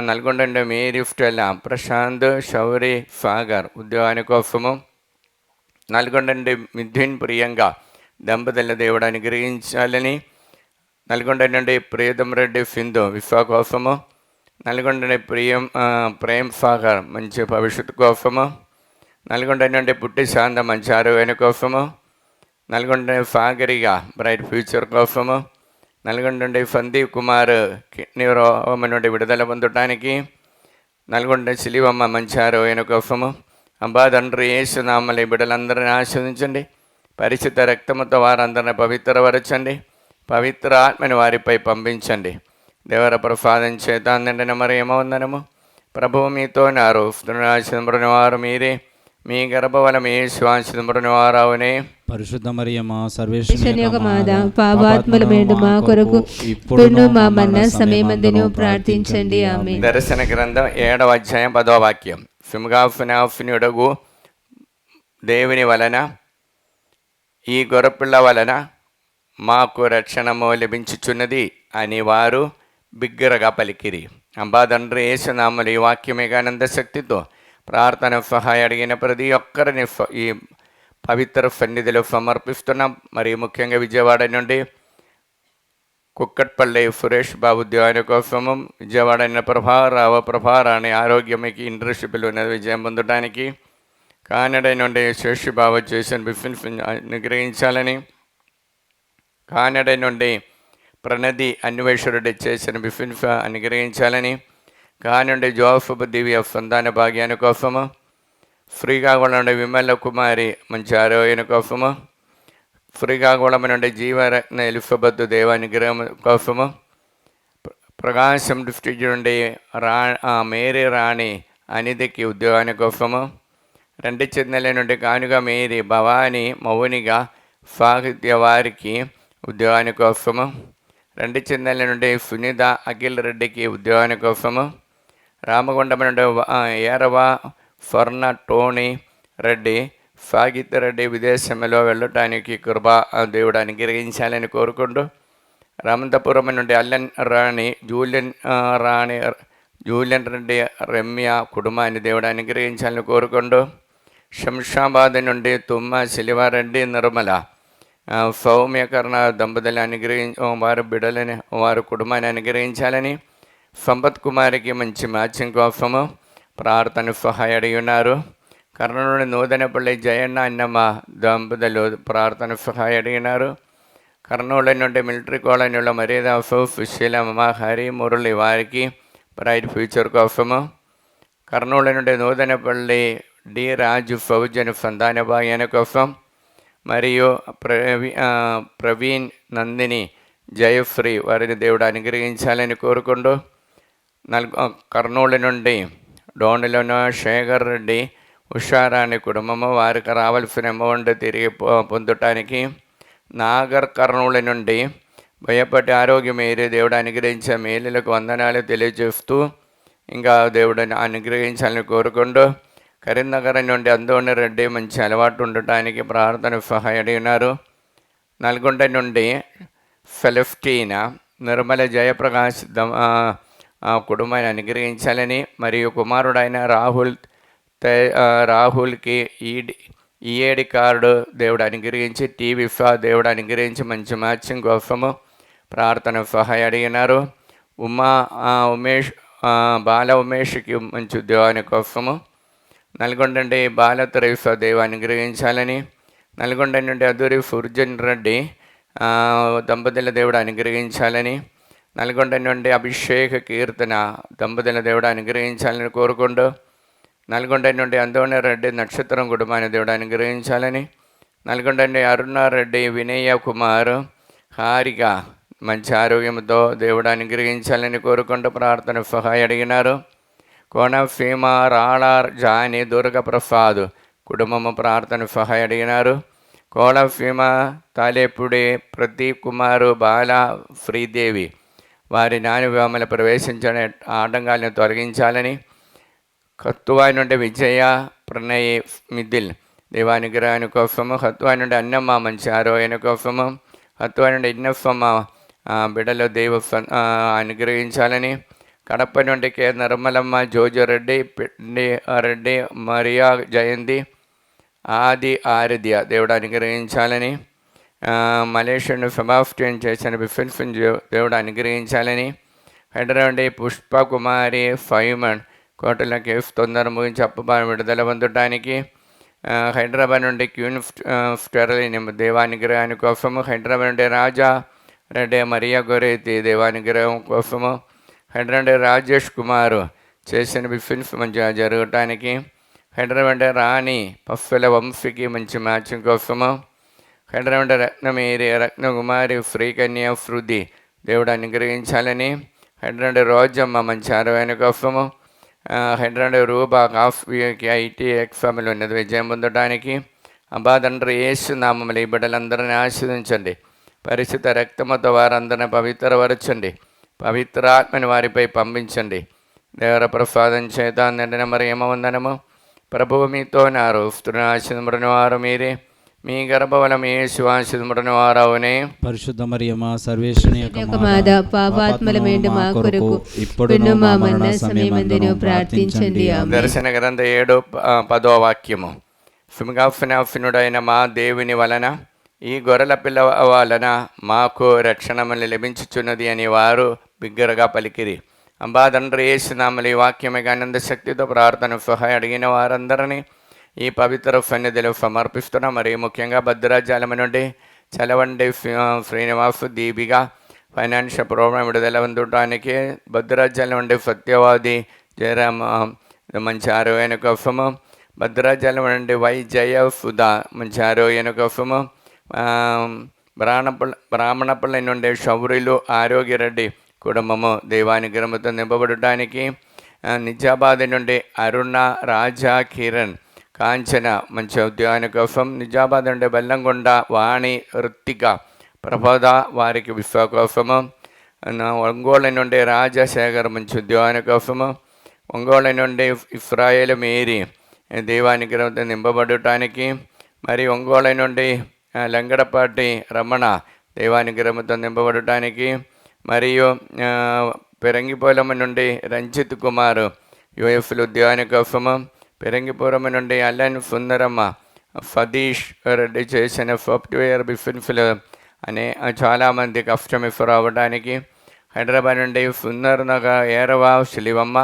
నల్గొండ నుండి మేరీ స్టెల్లా ప్రశాంత్ శౌరి సాగర్ ఉద్యోగాని కోసము. నల్గొండ నుండి మిథున్ ప్రియంగా దంపతుల దేవుడు అనుగ్రహించాలని. నల్గొండ నుండి ప్రియతం రెడ్డి సింధు విశ్వ కోసము. నల్గొండ నుండి ప్రేమ్ సాగర్ మంచి భవిష్యత్తు కోసము. నల్గొండ నుండి పుట్టి శాంత మంచి ఆరోగ్యాని కోసము. నల్గొండ నుండి సాగరిగా బ్రైట్ ఫ్యూచర్ కోసము. నల్గొండ నుండి సందీప్ కుమార్ కిడ్నీ రోగం నుండి విడుదల పొందటానికి. నల్గొండ శిలివమ్మ మంచి ఆరోగ్యాని కోసము. అబ్బా తండ్రి యేసునామములో బిడ్డలందరినీ ఆశీర్వదించండి. పరిశుద్ధ రక్తముతో వారందరిని పవిత్రపరచండి. పవిత్ర ఆత్మని వారిపై పంపించండి. దేవర ప్రసాదం చేత నిండిన మరి ఏమవుందనము ప్రభువు మీతో నారు ఆశీర్వదించిన వారు మీరే. మీ గర్భవలం ఏ శ్వాసమున వారావునే.
పరిశుద్ధ మరియమ్మ సర్వేశ్వరుని
యొక్క మాత పాపాత్ముల మీద మా కొరకు ఇప్పుడు మా మరణ సమయమందును ప్రార్థించండి. ఆమేన్.
దర్శన గ్రంథం 7వ అధ్యాయం 10వ వాక్యం. సింహాసనాసనుడగు దేవుని వలన ఈ గొర్రెపిల్ల వలన మాకు రక్షణము లభించుచున్నది అని వారు బిగ్గరగా పలికిరి. అబ్బా తండ్రి యేసునామములో ఈ వాక్యమే ఆనంద శక్తితో ప్రార్థన సహాయ అడిగిన ప్రతి ఒక్కరిని ఈ పవిత్ర సన్నిధిలో సమర్పిస్తున్నాం. మరియు ముఖ్యంగా విజయవాడ నుండి కుక్కట్పల్లి సురేష్ బాబు ధ్యాన కోసము, విజయవాడ ప్రభారావు ప్రభారాణి ఆరోగ్యమికి ఇంటర్న్షిప్లు ఉన్నది విజయం పొందడానికి, కానడ నుండి శేషి బాబు చేసిన బిఫిన్ అనుగ్రహించాలని, కానడ నుండి ప్రణది అన్వేషరుడి చేసిన బిఫిన్ అనుగ్రహించాలని, కానుండి జోసఫ్ దివ్య సంతాన భాగ్యాన్ని కోసము, శ్రీకాకుళం నుండి విమల కుమారి మంచి ఆరోగ్యం కోసము, శ్రీకాకుళం నుండి జీవరత్న ఎలిజబెత్ దేవానుగ్రహం కోసము, ప్రకాశం డిస్ట్రిక్ట్ నుండి మేరీ రాణి అనిధికి ఉద్యోగాని కోసము, రెండు చెన్నెల నుండి కానుక మేరీ భవానీ మౌనిగా సాహిత్య వారికి ఉద్యోగాని కోసము, రెండు చెన్నెల నుండి సునీత అఖిల్ రెడ్డికి ఉద్యోగాని కోసము, రామగుండం నుండి ఏరవ స్వర్ణ టోనీ రెడ్డి సాగిత్య రెడ్డి విదేశంలో వెళ్ళటానికి కృపా దేవుడు అనుగ్రహించాలని కోరుకుంటూ, రామంతపురం నుండి అల్లెన్ రాణి జూలియన్ రెడ్డి రమ్య కుటుంబాన్ని దేవుడు అనుగ్రహించాలని కోరుకుంటూ, శంషాబాద్ నుండి తుమ్మ శిలివారెడ్డి నిర్మల సౌమ్యకరణ దంపతులు వారి బిడ్డలని వారి కుటుంబాన్ని అనుగ్రహించాలని, సంపత్ కుమారికి మంచి మ్యాచింగ్ కోసము ప్రార్థన సహాయ అడిగి ఉన్నారు. కర్నూలు నూతనపల్లి జయన్న అన్నమ్మ దంపతులు ప్రార్థన సహాయ అడిగినారు. కర్నూలు నుండి మిలిటరీ కాలనీలో మర్యాదాసు సుశీలమ్మ హరి మురళి వారికి బ్రైట్ ఫ్యూచర్ కోసము, కర్నూలు నుండి నూతనపల్లి డి రాజు సౌజన్ సంతాన భాగ్యాన్ని కోసం, మరియు ప్రవీణ్ నందిని జయశ్రీ వారిని దేవుడు అనుగ్రహించాలని కోరుకుంటూ, కర్నూలు నుండి డోనిలోని శేఖర్ రెడ్డి ఉషారాణి కుటుంబము వారికి రావాల్సిన అమౌంట్ తిరిగి పొందటానికి, నాగర్ కర్నూలు నుండి భయపడి ఆరోగ్యం ఏరే దేవుడు అనుగ్రహించే మేలులకు వందనాలు తెలియజేస్తూ ఇంకా దేవుడిని అనుగ్రహించాలని కోరుకుంటూ, కరీంనగర్ నుండి అందోని రెడ్డి మంచి అలవాటు ఉండటానికి ప్రార్థన సహాయ అడిగినారు. నల్గొండ నుండి సెలెస్టీనా నిర్మల జయప్రకాష్ కుటుంబాన్ని అనుగ్రహించాలని, మరియు కుమారుడైన రాహుల్కి ఈఏడి కార్డు దేవుడు అనుగ్రహించి, టీవీ దేవుడు అనుగ్రహించి మంచి మ్యాచింగ్ కోసము ప్రార్థన సహాయ అడిగినారు. బాల ఉమేష్కి మంచి ఉద్యోగాని కోసము, నల్గొండ నుండి బాలతరేస దేవ అనుగ్రహించాలని, నల్గొండ నుండి అదూరి ఫుర్జన్ రెడ్డి దంపతుల దేవుడు అనుగ్రహించాలని, నల్గొండ నుండి అభిషేక్ కీర్తన దంపతుల దేవుడు అనుగ్రహించాలని కోరుకుంటూ, నల్గొండ నుండి అందోని రెడ్డి నక్షత్రం కుటుంబాన్ని దేవుడు అనుగ్రహించాలని, నల్గొండ నుండి అరుణారెడ్డి వినయ కుమార్ హారిక మంచి ఆరోగ్యంతో దేవుడు అనుగ్రహించాలని కోరుకుంటూ ప్రార్థన సహాయ అడిగినారు. కోనసీమ రాళార్ జాని దుర్గప్రసాద్ కుటుంబము ప్రార్థన సహాయ అడిగినారు. కోనసీమ తాలేపుడి ప్రదీప్ కుమారు బాల శ్రీదేవి వారి నానువ్యోమల ప్రవేశించిన ఆటంకాలను తొలగించాలని, కత్తువాయి నుండి విజయ ప్రణయ్ మిథిల్ దేవానుగ్రహాని కోసము, హత్వాయి నుండి అన్నమ్మ మంచి ఆరోగ్యాని కోసము, హత్వాయి నుండి ఇన్నఫమ్మ బిడ్డలో దేవ అనుగ్రహించాలని, కడప నుండి కె నిర్మలమ్మ జోజరెడ్డి రెడ్డి మరియా జయంతి ఆది ఆరాధ్య దేవుడు అనుగ్రహించాలని, మలేషియాను సెబాస్టియన్ చేసిన బిఫెన్స్ దేవుడు అనుగ్రహించాలని, హైదరాబాద్ నుండి పుష్ప కుమారి ఫైమన్ కోటల కేసు తొందర ముగించి అప్పుబాను విడుదల పొందడానికి, హైదరాబాద్ నుండి క్యూన్ స్టెర్లిన్ దేవానుగ్రహాని కోసము, హైదరాబాద్ నుండి రాజా రెడ్డి మరియా గొరేతి దేవానుగ్రహం కోసము, హైదరాబాద్ నుండి రాజేష్ కుమారు చేసిన బిఫిన్స్ మంచిగా జరగటానికి, హైదరాబాద్ రాణి పఫ్ఫెల వంశీకి మంచి మ్యాచింగ్ కోసము, హైదరాబాద్ రత్నమేరి రత్నకుమారి శ్రీకన్య శృతి దేవుడు అనుగ్రహించాలని, హైదరాబాద్ రోజమ్మ మంచి ఆరోగ్యాని కోసము, హైదరాబాద్ రూబా కాఫీకి ఐటీ ఎగ్జామ్లు ఉన్నది విజయం పొందడానికి, అబ్బా తండ్రి యేసు నామములు ఈ బిడ్డలందరినీ ఆశీర్వదించండి. పరిశుద్ధ రక్తముతో వారందరిని పవిత్రపరచండి. పవిత్రాత్మని వారిపై పంపించండి. దేవర ప్రసాదం చేత నిండిన మరి ఏమవందనము ప్రభువు మీతో నారు స్త్రీని ఆశీర్వదించిన వారు మీరే, మీ గర్భఫలము యేసు ఆశీర్వదించిన వారవునే.
పరిశుద్ధ మరియమ్మ సర్వేశ్వరుని యొక్క
మాత పాపాత్మలమేంటి మా కొరకు ఇప్పుడు మా మరణ సమయమందును ప్రార్థించండి. ఆమేన్.
దర్శన గ్రంథ 7:10 వాక్యము. సింహాసనాసీనుడైన మా దేవుని వలన ఈ గొర్రెల పిల్ల వలన మాకు రక్షణమని లభించుచున్నది అని వారు బిగ్గరగా పలికిరి. అంబా తండ్రి యేసునామములో ఈ వాక్యమే ఆనంద శక్తితో ప్రార్థన సహాయ అడిగిన వారందరినీ ఈ పవిత్ర సన్నిధిలో సమర్పిస్తున్నాం. మరి ముఖ్యంగా భద్రాచలం నుండి చలవండి శ్రీనివాస్ దీపిగా ఫైనాన్షియల్ ప్రోగ్రాం విడుదల పొందడానికి, భద్రాచలం నుండి సత్యవాది జయరామ మంచి ఆరోగ్యం కోసము, భద్రాచలం నుండి వై జయ సుధా మంచి ఆరోగ్యం కోసము, బ్రాహ్మణపల్లి నుండి శౌర్యులు ఆరోగ్యరెడ్డి కుటుంబము దైవానుగ్రహంతో నింపబడటానికి, నిజామాబాద్ నుండి అరుణ రాజా కిరణ్ కాంచన మంచి ఉద్యోగాని కోసం, నిజామాబాద్ నుండి బెల్లంకొండ వాణి రుత్తిక ప్రబోధ వారికి విశ్వ కోసము, ఒంగోలు నుండి రాజశేఖర్ మంచి ఉద్యోగాని కోసము, ఒంగోలు నుండి ఇస్రాయేల్ మేరీ దైవానుగ్రహంతో నింపబడటానికి, మరి ఒంగోలు నుండి లంగడపాటి రమణ దైవానుగ్రహంతో నింపబడటానికి, మరియు పెరంగిపోలం నుండి రంజిత్ కుమార్ యుఎఫ్లు ఉద్యోగాని కోసము, పెరంగిపురం నుండి అలన్ సుందరమ్మ సతీష్ రెడ్డి చేసిన సాఫ్ట్వేర్ బిజినెస్లు అనే చాలామంది కస్టమర్స్ రావడానికి, హైదరాబాద్ నుండి సుందర్ నగర్ ఏరవా శిలివమ్మ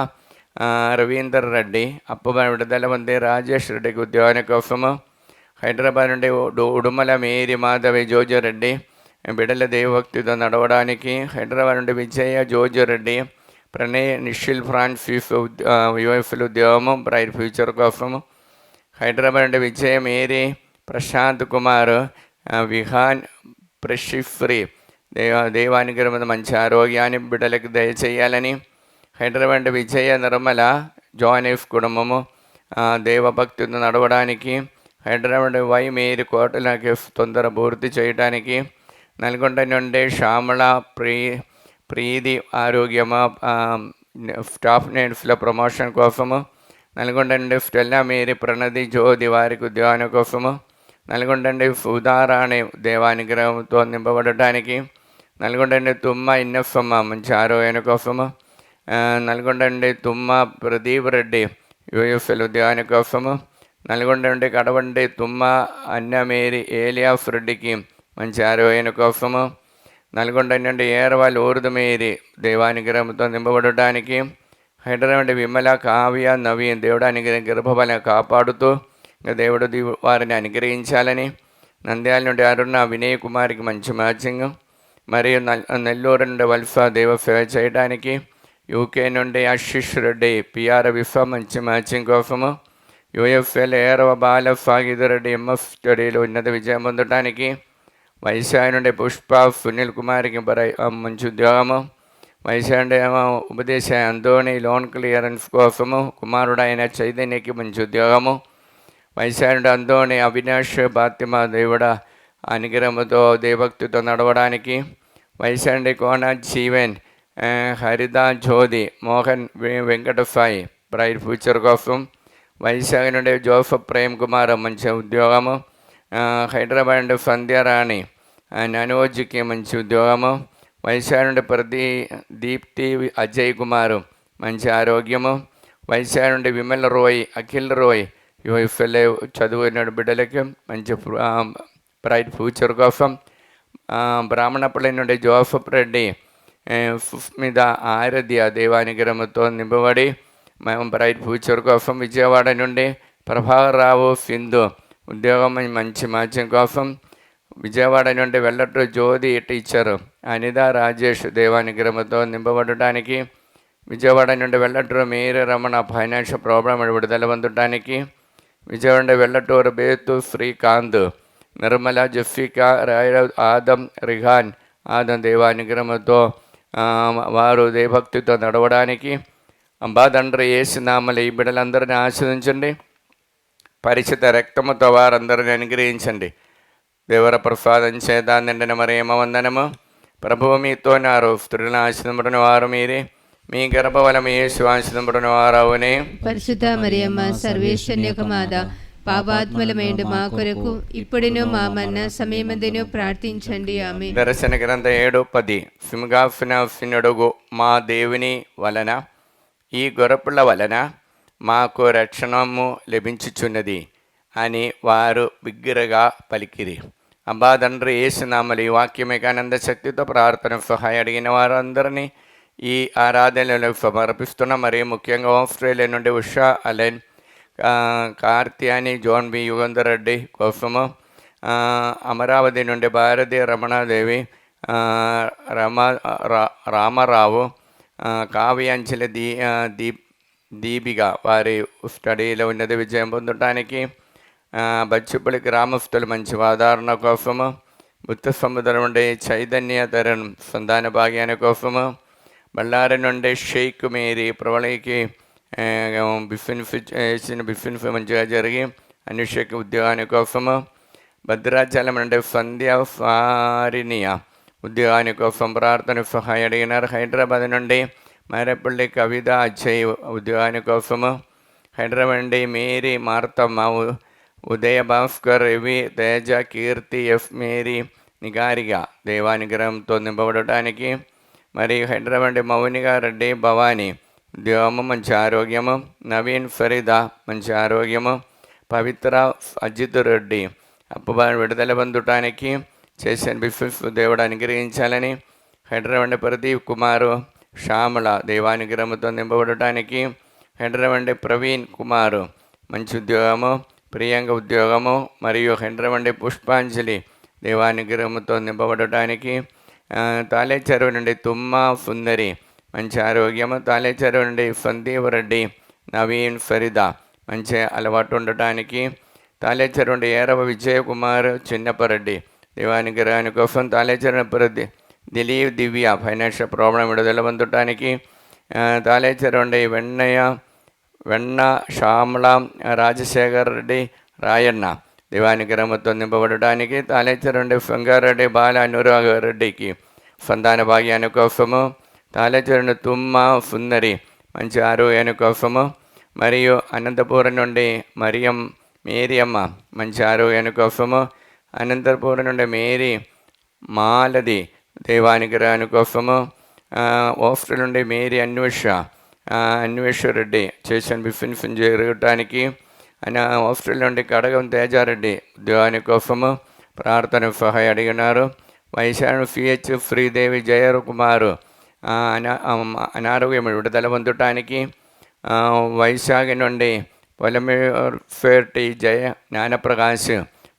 రవీందర్ రెడ్డి అప్పు విడుదల పొంది రాజేష్ రెడ్డికి ఉద్యోగాని కోసము, హైదరాబాద్ నుండి ఉడుమల మేరీ మాధవి జోజరెడ్డి బిడల దేవభక్తితో నడవడానికి, హైదరాబాద్ నుండి విజయ జోజరెడ్డి ప్రణయ్ నిషిల్ ఫ్రాన్సిస్ యుఎఫ్లు ఉద్యోగము బ్రైట్ ఫ్యూచర్ కోసము, హైదరాబాద్ నుండి విజయ మేరీ ప్రశాంత్ కుమార్ విహాన్ ప్రషిఫ్రీ దైవానుగ్రహం మంచి ఆరోగ్యాన్ని బిడ్డలకు దయచేయాలని, హైదరాబాద్ నుండి విజయ నిర్మల జాయినెఫ్ కుటుంబము దేవభక్తితో నడవడానికి, హైదరాబాద్ వై మేరీ కోటలకి తొందర పూర్తి చేయడానికి, నల్గొండ నుండి శ్యామల ప్రీతి ఆరోగ్యము స్టాఫ్ నేమ్స్ల ప్రమోషన్ కోసము, నల్గొండ నుండి స్టెల్లా మేరీ ప్రణతి జ్యోతి వారికి ఉద్యోగాల కోసము, నల్గొండ నుండి సుధారాణి దేవానుగ్రహంతో నింపబడటానికి, నల్గొండ నుండి తుమ్మ ఇన్నఫమ్మ మంచి ఆరోగ్యం కోసము, నల్గొండ నుండి తుమ్మ ప్రదీప్ రెడ్డి యుఎఫ్ఎల్ ఉద్యోగాల కోసము, నల్గొండ నుండి కడవండి తుమ్మ అన్నమేరి ఏలియాఫ్ రెడ్డికి మంచి ఆరోగ్యం కోసము, నల్గొండ నుండి ఏరవాళ్ళు ఊరుదు మేరీ దైవానుగ్రహంతో నింపబడటానికి, హైదరాబాద్ విమల కావ్య నవీన్ దేవుడానికి గర్భఫలం కాపాడుతూ దేవుడు వారిని అనుగ్రహించాలని, నంద్యాల నుండి అరుణ వినయ్ కుమార్కి మంచి మ్యాచింగ్, మరియు నెల్లూరు నుండి వల్ఫా దేవ సేవ చేయడానికి, యూకే నుండి ఆశిష్ రెడ్డి పిఆర్ విఫా మంచి మ్యాచింగ్ కోసము, యుఎఫ్ఎల్ ఏరవ బాల ఫాగిద్ రెడ్డి ఎంఎఫ్ స్టడీలో ఉన్నత విజయం పొందడానికి, వైశాఖ నుండి పుష్ప సునీల్ కుమార్కి మంచి ఉద్యోగము, వైశాఖ నుండి ఉపదేశ అంతోని లోన్ క్లియరెన్స్ కోసము, కుమారుడైన చైతన్యకి మంచి ఉద్యోగము, వైశాఖ నుండి అంతోని అవినాష్ ఫాతిమా దేవుడ అనుగ్రహంతో దేవభక్తితో నడవడానికి, వైశాఖ నుండి కోన జీవన్ హరిత జ్యోతి మోహన్ వెంకటసాయి బ్రైట్ ఫ్యూచర్ కోసం, వైశాఖ నుండి జోసఫ్ ప్రేమ్ కుమార్ మంచి ఉద్యోగము, హైదరాబాద్ నుండి సంధ్యారాణి ననోజ్కి మంచి ఉద్యోగము, వైశాఖ నుండి దీప్తి అజయ్ కుమార్ మంచి ఆరోగ్యము, వైశాఖ నుండి విమల్ రోయ్ అఖిల్ రోయ్ యుఎఫ్ఎల్ఏ చదువున్న బిడ్డలకి మంచి బ్రైట్ ఫ్యూచర్ కోసం, బ్రాహ్మణపల్లి నుండి జోసఫ్ రెడ్డి సుస్మిత ఆరాధ్య దేవానుగ్రహంతో నింపబడి మేము బ్రైట్ ఫ్యూచర్ కోసం, విజయవాడ నుండి ప్రభాకరరావు సింధు ఉద్యోగం మంచి మ్యాచింగ్ కోసం, విజయవాడ నుండి వెల్లట్టు జ్యోతి టీచర్ అనిత రాజేష్ దేవానుగ్రహంతో నింపబడటానికి, విజయవాడ నుండి వెల్లట్టు మేరీ రమణ ఫైనాన్షియల్ ప్రాబ్లం విడుదల పొందడానికి, విజయవాడ నుండి వెల్లటూరు బేతు శ్రీకాంత్ నిర్మల జెఫికా రాయ ఆదం రిహాన్ ఆదం దేవానుగ్రహంతో వారు దేవభక్తితో నడవడానికి, అంబా తండ్రి యేసునామములో ఈ బిడ్డలందరినీ ఆశీర్వదించండి, పరిచిత రక్తముతో వారందరిని అనుగ్రహించండి, దేవర ప్రసాదం చేత నిండిన మరియమ్మ వందనము, ప్రభువు మీతో నారు స్త్రీలను ఆశీర్వదింపబడిన వారు మీరే, మీ గర్భఫలము యేసు ఆశీర్వదింపబడిన వారవునే.
పరిశుద్ధ మరియమ్మ సర్వేశ్వరుని యొక్క మాత పాపాత్మలమైండు మా కొరకు ఇప్పుడును మా మరణ సమయమందును ప్రార్థించండి. ఆమె.
దర్శన గ్రంథ 7:10 సింహాసనడుగు మా దేవుని వలన ఈ గొర్రెపిల్ల వలన మాకు రక్షణము లభించుచున్నది అని వారు బిగ్గరగా పలికిరి. అబ్బా తండ్రి యేసునామములో ఈ వాక్యం యొక్క ఆనంద శక్తితో ప్రార్థన సహాయం అడిగిన వారందరినీ ఈ ఆరాధనలో సమర్పిస్తున్నాం. మరి ముఖ్యంగా ఆస్ట్రేలియా నుండి Usha Allen, Karthyani, John B Yugandhar Reddy కోసము, అమరావతి నుండి భారతీయ రమణాదేవి, రామారావు, కావ్యాంజలి, దీపిక వారి స్టడీలో ఉన్నత విజయం పొందడానికి, బచ్చుపల్లి గ్రామస్తులు మంచి ఆదరణ కోసము, బుద్ధ సముద్రం నుండి చైతన్య తరుణ్ సంతాన భాగ్యాన్ని కోసము, బళ్ళారి నుండి షేక్ మేరీ ప్రవళికి బిఫిన్ మంచిగా జరిగి అనుషకి ఉద్యోగాని కోసము, భద్రాచలం నుండి సంధ్య ఫారినియా ఉద్యోగాని కోసం ప్రార్థన సహాయం అడిగినారు. హైదరాబాద్ నుండి మేరపల్లి కవిత అజయ్ ఉద్యోగాని కోసము, హైదరాబాద్ నుండి మేరీ మార్తమ్మ, ఉదయ భాస్కర్, రవి, తేజ, కీర్తి, ఎఫ్ మేరీ, నిగారిక దైవానుగ్రహంతో నింపబడటానికి, మరి హైదరాబాద్ మౌనిగా రెడ్డి, భవానీ ఉద్యోగము మంచి ఆరోగ్యము, నవీన్ ఫరీదా మంచి ఆరోగ్యము, పవిత్ర అజిత్ రెడ్డి అప్పుబాని విడుదల పొందటానికి చేసిన బిఫిఫ్ దేవుడు అనుగ్రహించాలని, హైదరాబాద్ ప్రదీప్ కుమారు, శ్యామల దైవానుగ్రహంతో నింపబడటానికి, హైదరాబాద్ ప్రవీణ్ కుమారు మంచి ఉద్యోగము, ప్రియాంక ఉద్యోగము, మరియు హైదరాబాద్ పుష్పాంజలి దైవానుగ్రహంతో నింపబడటానికి, తాలేచెరువు నుండి తుమ్మ సుందరి మంచి ఆరోగ్యము, తాలేచెరువు నుండి సందీప్ రెడ్డి, నవీన్ ఫరీదా మంచి అలవాటు ఉండటానికి, తాలేచెరువు నుండి ఏరవ విజయకుమార్, చిన్నపరెడ్డి దైవానుగ్రహాని కోసం, తాలేచెరువు దిలీప్, దివ్య ఫైనాన్షియల్ ప్రాబ్లం విడుదల పొందటానికి, తాలేచెరువు నుండి వెన్న శ్యామల, రాజశేఖర్ రెడ్డి, రాయన్న దైవానుగ్రహంతో నింపబడటానికి, తాలేచెరువు నుండి సంగారెడ్డి బాల అనురాగ్ రెడ్డికి సంతాన భాగ్యాన్ని కోసము, తాలేచెరువు నుండి తుమ్మ సుందరి మంచి ఆరోగ్యాన్ని కోసము, మరియు అనంతపురం నుండి మేరియమ్మ మంచి ఆరోగ్యాన్ని కోసము, అనంతపురం నుండి మేరీ మాలది దైవానుగ్రహాని కోసము, ఆస్ట్రేలియా నుండి మేరీ అన్వేషరెడ్డి చేసిన బిఫిన్ జరగటానికి, ఆస్ట్రేలియా నుండి కడగం తేజారెడ్డి ఉద్యోగాని కోసము ప్రార్థన సహాయం అడిగినారు. వైశాఖ సిహెచ్ శ్రీదేవి జయకుమారు అనారోగ్యం విడుదల పొందటానికి, వైశాఖ నుండి పొలమేటి జయ జ్ఞానప్రకాష్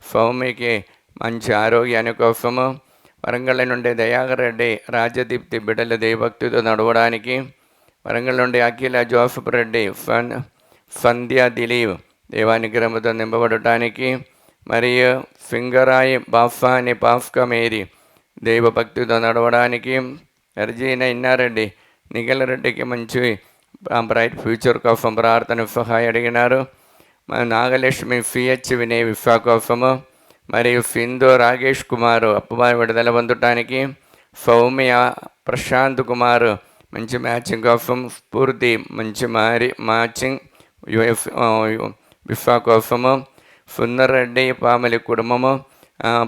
సౌమికి మంచి ఆరోగ్యాన్ని కోసము, వరంగల్ నుండి దయాకర్ రెడ్డి, రాజదీప్తి బిడ్డల దైవభక్తితో నడవడానికి, వరంగల్ నుండి అఖిల జోసఫ్ రెడ్డి, సంధ్య దిలీప్ దైవానుగ్రహంతో నింపబడటానికి, మరియు సింగరాయి బాఫాని పాఫ్క మేరీ దైవభక్తితో నడవడానికి, అర్జీన ఇన్నారెడ్డి, నిఖిల్ రెడ్డికి మంచి బ్రైట్ ఫ్యూచర్ కోసం ప్రార్థన సహాయం అడిగినారు. నాగలక్ష్మి సిహెచ్ వినయ్ విశ్వా కోసము, మరియు సింధు రాకేష్ కుమారు అప్పుబాయి విడుదల పొందటానికి, సౌమ్య ప్రశాంత్ కుమారు మంచి మ్యాచింగ్ కోసం, స్ఫూర్తి మంచి మ్యాచింగ్ విశ్వా కోసము, సుందర్ రెడ్డి ఫ్యామిలీ కుటుంబము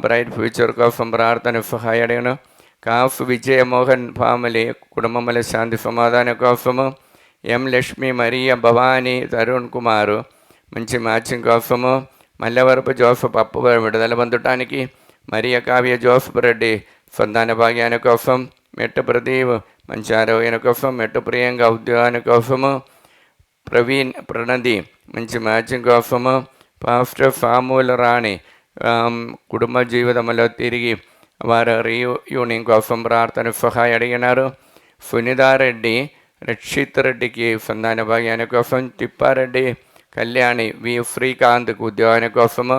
బ్రైట్ ఫ్యూచర్ కోసం ప్రార్థన సహాయం అడిగాను. కాఫ్ విజయమోహన్ ఫ్యామిలీ కుటుంబముల శాంతి సమాధానం కోసము, ఎం లక్ష్మి, మరియా, భవానీ, తరుణ్ కుమారు మంచి మ్యాచింగ్ కోసము, మల్లెవరపు జోసఫ్ అప్పు విడుదల పొందటానికి, మరియా కావ్య జోసఫ్ రెడ్డి సంతాన భాగ్యాని కోసం, మెట్టు ప్రదీప్ మంచి ఆరోగ్యాని కోసం, మెట్టు ప్రియాంక ఉద్యోగాని కోసము, ప్రవీణ్ ప్రణది మంచి మ్యాచింగ్ కోసము, పాస్టర్ సామూల రాణి కుటుంబ జీవితంలో తిరిగి వారు రీయూనియన్ కోసం ప్రార్థన సహాయం అడిగినారు. సునీతారెడ్డి, రక్షిత్ రెడ్డికి సంతాన భాగ్యాని కోసం, తిప్పారెడ్డి కళ్యాణి, వి శ్రీకాంత్కు ఉద్యోగాని కోసము,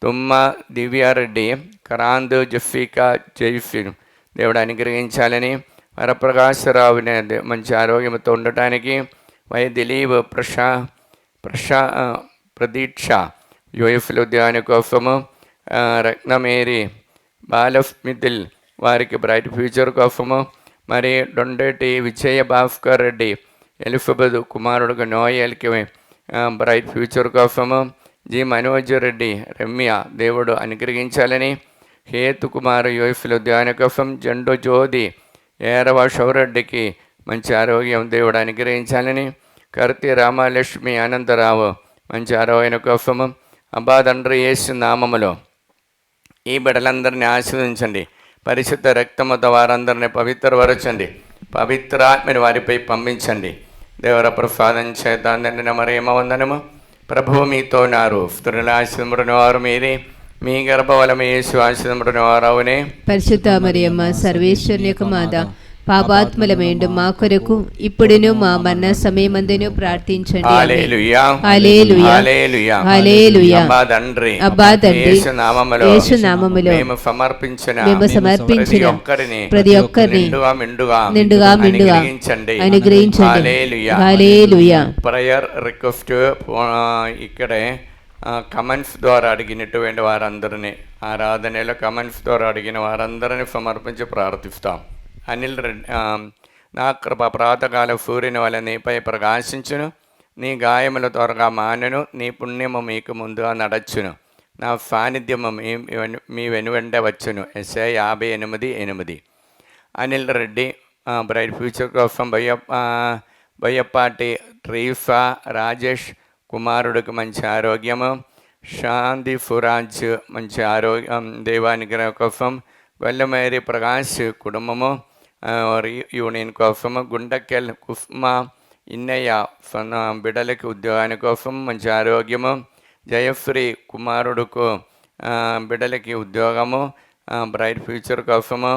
తుమ్మ దివ్యారెడ్డి, కరాంత్, జఫీకా, జైఫిన్ దేవుడు అనుగ్రహించాలని, వరప్రకాశరావుని మంచి ఆరోగ్యంతో ఉండటానికి, వై దిలీప్, ప్రదీక్ష యూఎఫ్ల ఉద్యోగాని కోసము, రత్నమేరి, బాలస్మితిల్ వారికి బ్రైట్ ఫ్యూచర్ కోసము, మరి డొండేటి విజయ భాస్కర్ రెడ్డి, ఎలిజబెత్ కుమారుడుకు నోయల్కి బ్రైట్ ఫ్యూచర్ కోసము, జి మనోజ్ రెడ్డి, రమ్య దేవుడు అనుగ్రహించాలని, హేతు కుమార్ యూఎఫ్ల ఉద్యోగాని కోసం, జండు జ్యోతి ఏరవ షౌరెడ్డికి మంచి ఆరోగ్యం దేవుడు అనుగ్రహించాలని, కర్తి రామలక్ష్మి అనంతరావు మంచి ఆరోగ్యం కోసము, అబ్బా తండ్రి యేసు నామములో ఈ బిడ్డలందరినీ ఆశీర్వదించండి. పరిశుద్ధ రక్తముతో వారందరినీ పవిత్రపరచండి. పవిత్రాత్మని వారిపై పంపించండి. దేవర ప్రసాదం చేత నిండిన మరియమ్మ వందనము. ప్రభువు మీతో ఉన్నారు. స్త్రీల ఆశీర్వదింపబడిన వారు మీరే, మీ గర్భఫలము యేసు ఆశీర్వదింపబడిన వారు అవునే.
పరిశుద్ధ మరియమ్మ సర్వేశ్వరుని యొక్క మాత, పాపాత్ములమేండు మా కొరకు ఇప్పుడును మా మరణ సమయమందును ప్రార్థించండి.
హల్లెలూయా,
హల్లెలూయా,
హల్లెలూయా,
హల్లెలూయా.
అబ్బా తండ్రి,
అబ్బా తండ్రి,
యేసు నామములో
మేము
సమర్పించిన
ప్రతి ఒక్కరిని నిండుగా అనుగ్రహించండి. హల్లెలూయా.
ప్రేయర్ రిక్వెస్ట్ ఇక్కడే కమెంట్స్ ద్వారా అడిగినటువంటి వారందరినీ, ఆరాధనలో కమెంట్స్ ద్వారా అడిగిన వారందరినీ సమర్పించి ప్రార్థిస్తాం. అనిల్ రెడ్డి, నా కృప ప్రాతకాల సూర్యుని వల్ల నీపై ప్రకాశించును, నీ గాయముల త్వరగా మానెను, నీ పుణ్యము మీకు ముందుగా నడచును, నా సాన్నిధ్యము మీ వెనువెంట వచ్చును. SI 58:8. Anil Reddy bright future కోసం బయ్యపాటి ట్రీఫా రాజేష్ కుమారుడికి మంచి ఆరోగ్యము. శాంతి ఫురాజ్ మంచి ఆరోగ్యం దేవానుగ్రహం కోసం. గొల్లమేరి ప్రకాష్ కుటుంబము యూనియన్ కోసము. గుండకెల్ కుస్మా ఇన్నయ్య బిడలకి ఉద్యోగాని కోసం మంచి ఆరోగ్యము. జయశ్రీ కుమారుడుకు బిడలకి ఉద్యోగము, బ్రైట్ ఫ్యూచర్ కోసము.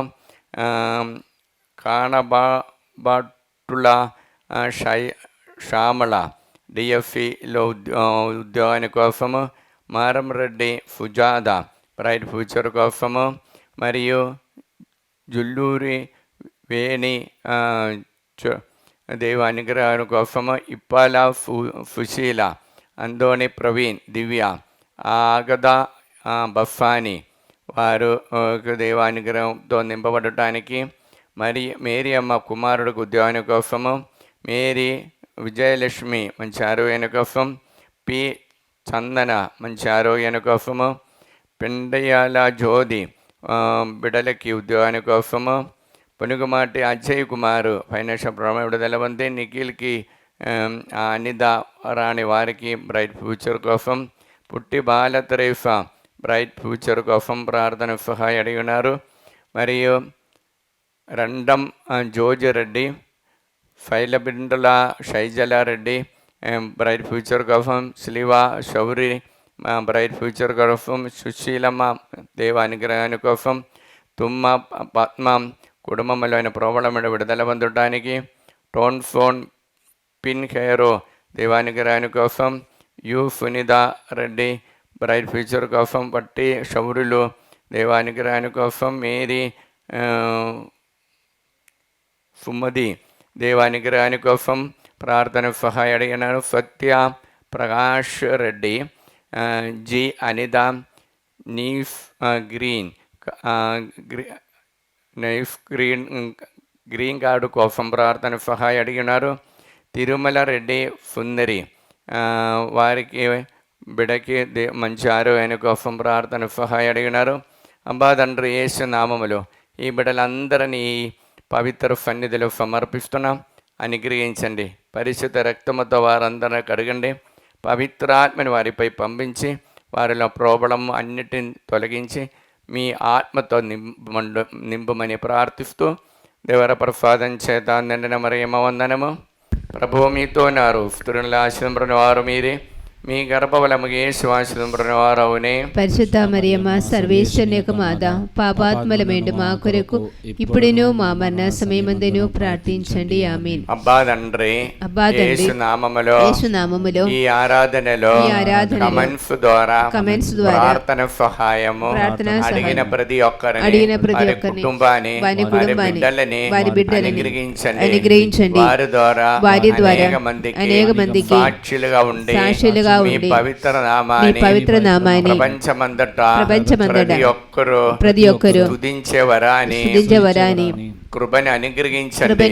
కానబాటుల శ్యామల డిఎఫ్ఈలో ఉద్యోగాని కోసము. మారంరెడ్డి సుజాత బ్రైట్ ఫ్యూచర్ కోసము. మరియు జుల్లూరి వేణి దేవ అనుగ్రహం కోసము. ఇప్పాల సుశీల, అందోని ప్రవీణ్, దివ్య, ఆగదా బఫాని వారు దేవానుగ్రహంతో నింపబడటానికి. మరి మేరీ అమ్మ కుమారుడికి ఉద్యోగం కోసము. మేరీ విజయలక్ష్మి మంచి ఆరోగ్యం కోసం. పి చందన మంచి ఆరోగ్యం కోసము. పెండయాల జ్యోతి బిడలకి ఉద్యోగాని కోసము. పునుగుమాటి అజయ్ కుమారు ఫైనాన్షియల్ ప్రాబ్లం విడుదల పొంది. నిఖిల్కి అనిత రాణి వారికి బ్రైట్ ఫ్యూచర్ కోసం. పుట్టి బాల తెరేసా బ్రైట్ ఫ్యూచర్ కోసం ప్రార్థన సహాయం అడిగి ఉన్నారు. మరియు రండం జోజిరెడ్డి, ఫైలబిండుల శైజలారెడ్డి బ్రైట్ ఫ్యూచర్ కోసం. శిలివా శౌరి బ్రైట్ ఫ్యూచర్ కోసం. సుశీలమ్మ దేవ అనుగ్రహాని కోసం. తుమ్మ పద్మ కుటుంబంలోని ప్రాబ్లమ్ విడుదల పొందడానికి. టోన్ ఫోన్ పిన్ హెయిరో దేవానుగ్రహాని కోసం. యు సునీత రెడ్డి బ్రైట్ ఫ్యూచర్ కోసం. పట్టి శౌరులు దేవానుగ్రహాని కోసం. మేరీ సుమది దేవానుగ్రహాని కోసం ప్రార్థన సహాయం అడిగినారు. సత్య ప్రకాష్ రెడ్డి, జి అనిత, నీఫ్ గ్రీన్ గ్రీన్ కార్డు కోసం ప్రార్థన సహాయం అడిగినారు. తిరుమల రెడ్డి సుందరి వారికి బిడకి మంచి ఆరోగ్యం కోసం ప్రార్థన సహాయం అడిగినారు. అబ్బా తండ్రి యేసు నామములో ఈ బిడ్డలందరినీ పవిత్ర సన్నిధిలో సమర్పిస్తున్నాం. అనుగ్రహించండి. పరిశుద్ధ రక్తముతో వారందరినీ కడగండి. పవిత్రాత్మని వారిపై పంపించి వారిలో ప్రోబలం అన్నిటిని తొలగించి మీ ఆత్మతో నింపమని ప్రార్థిస్తూ దేవర ప్రసాదం చేత నిండిన మరియమ్మ వందనము. ప్రభువు మీతో ఉన్నారు. స్త్రీల ఆశీర్వదింపబడిన వారు మీరే, మీ గర్భఫలము యేసు ఆశీర్వదింపబడిన వారు అవునే.
పరిశుద్ధ మరియమ్మ సర్వేశ్వరుని యొక్క మాత, పాపాత్ములమేండు మా కొరకు ఇప్పుడును మా మరణ సమయమందును ప్రార్థించండి. ఆమేన్.
అబ్బా తండ్రి, యేసు నామములో ఈ ఆరాధనలో కమెంట్స్ ద్వారా ప్రార్థన సహాయము అడిగిన ప్రతి ఒక్కరిని, వారి కుటుంబాన్ని, వారి బిడ్డలని అనుగ్రహించండి. వారి ద్వారా అనేక మందికి సాక్షులుగా ఉండి మీ పవిత్ర నామాన్ని ప్రపంచమంతటా ప్రతి ఒక్కరు స్తుతించేవరాని కృపను అనుగ్రహించండి.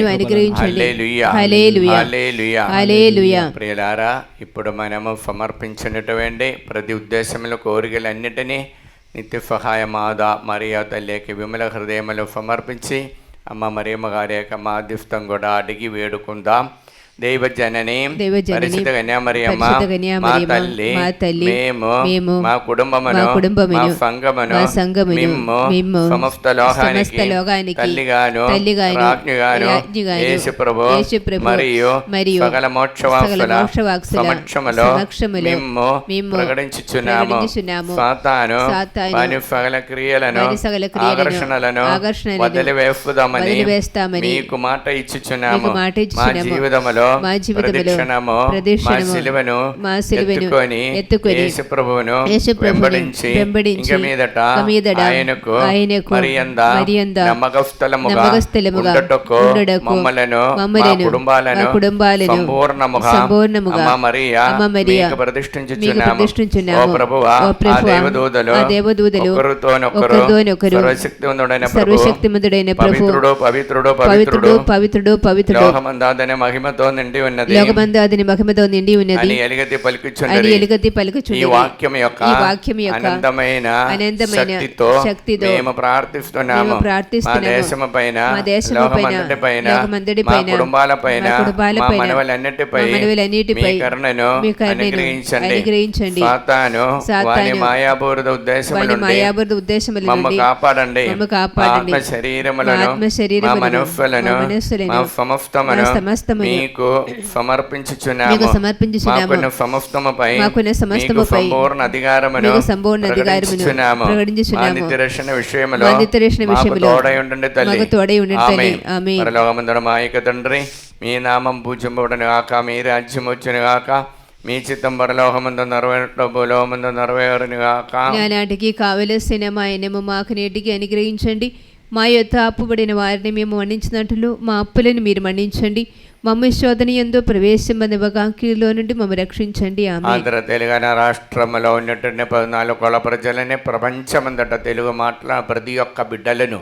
హల్లెలూయా. ప్రియులారా, ఇప్పుడు మనము సమర్పించినటువంటి ప్రతి ఉద్దేశముల కోరికలన్నిటినీ నిత్య సహాయమాద మరియా తల్లికి విమల హృదయములు సమర్పించి అమ్మ మరియమ్మ గారి యొక్క మాధ్యస్థం కూడా అడిగి వేడుకుందాం. దైవజనని
దైవజనని,
పరిశుద్ధ కన్యామరియమ్మ
పరిశుద్ధ కన్యామరియమ్మ,
మా తల్లి
మా తల్లి,
మేము మా కుటుంబమును మా సంఘమును మిమ్ము సమస్త లోకానికి తల్లిగాను రాజ్ఞిగాను యేసు ప్రభు మరియు సకల మోక్షవాసుల సమక్షములో మిమ్ము ప్రకటించుచున్నాము. సాతాను వాని సకల క్రియలను ఆకర్షణలను వదిలివేస్తామని మీకు మాట ఇచ్చుచున్నాము. మా జీవితములో ప్రదక్షిణము మా సిలువను ఎత్తుకొని యేసు ప్రభువును వెంబడించి ఇంక మీదట ఆయనకు మరింత నమ్మకస్థలముగా ఉండుటకు మమ్మలను మా కుటుంబాలను సంపూర్ణముగా అమ్మ మరియా మీకు ప్రతిష్ఠించుచున్నాము. ఓ ప్రభువా, ఆ దేవదూతలు ఒకరితోనొకరు సర్వశక్తిమంతుడైన ప్రభువు పవిత్రుడు లోకమందాదని మహిమతో నిండి ఉన్నది అని ఎలుగెత్తి పలుకుచున్నది. ఈ వాక్యం యొక్క అనంతమైన శక్తితో మేము ప్రార్థిస్తున్నాము. మా దేశము పైన, లోకమంతటి మా కుటుంబాల పైన, మా మనవలన్నిటిపై మీ కరుణను అనుగ్రహించండి. సాతాను వాని మాయాబూరుద ఉద్దేశముల నుండి మమ్ము కాపాడండి. ఆత్మ శరీరములను మా మనస్సులను మా సమస్తమును మీకు సమర్పించుచున్నాము. మాకున్న సమస్తముపై మీకు సంపూర్ణ అధికారమును ప్రకటించుచున్నాము. మా నిత్యరక్షణ విషయములో మాకు తోడై ఉండండి తల్లి. ఆమేన్. పరలోకమందున మా యొక్క తండ్రి, మీ నామం పూజింపబడును గాక, మీ రాజ్యం వచ్చును గాక, మీ చిత్తం పరలోకమందు నెరవేరుట భూలోకమందు నెరవేరును గాక.
నాటికి కావలసిన మా ఎన్నము మాకు నేటికి అనుగ్రహించండి. మా యొక్క అప్పుబడిన వారిని మేము మన్నించినట్లు మా అప్పులను మీరు మన్నించండి. మమ్మ శోధన యందు ప్రవేశింపనివ్వగా కీడులో నుండి మమ్మల్ని రక్షించండి.
ఆంధ్ర తెలంగాణ రాష్ట్రంలో ఉన్నటువంటి 14 కోట్ల ప్రజలని, ప్రపంచమంతట తెలుగు మాట్లాడే ప్రతి ఒక్క బిడ్డలను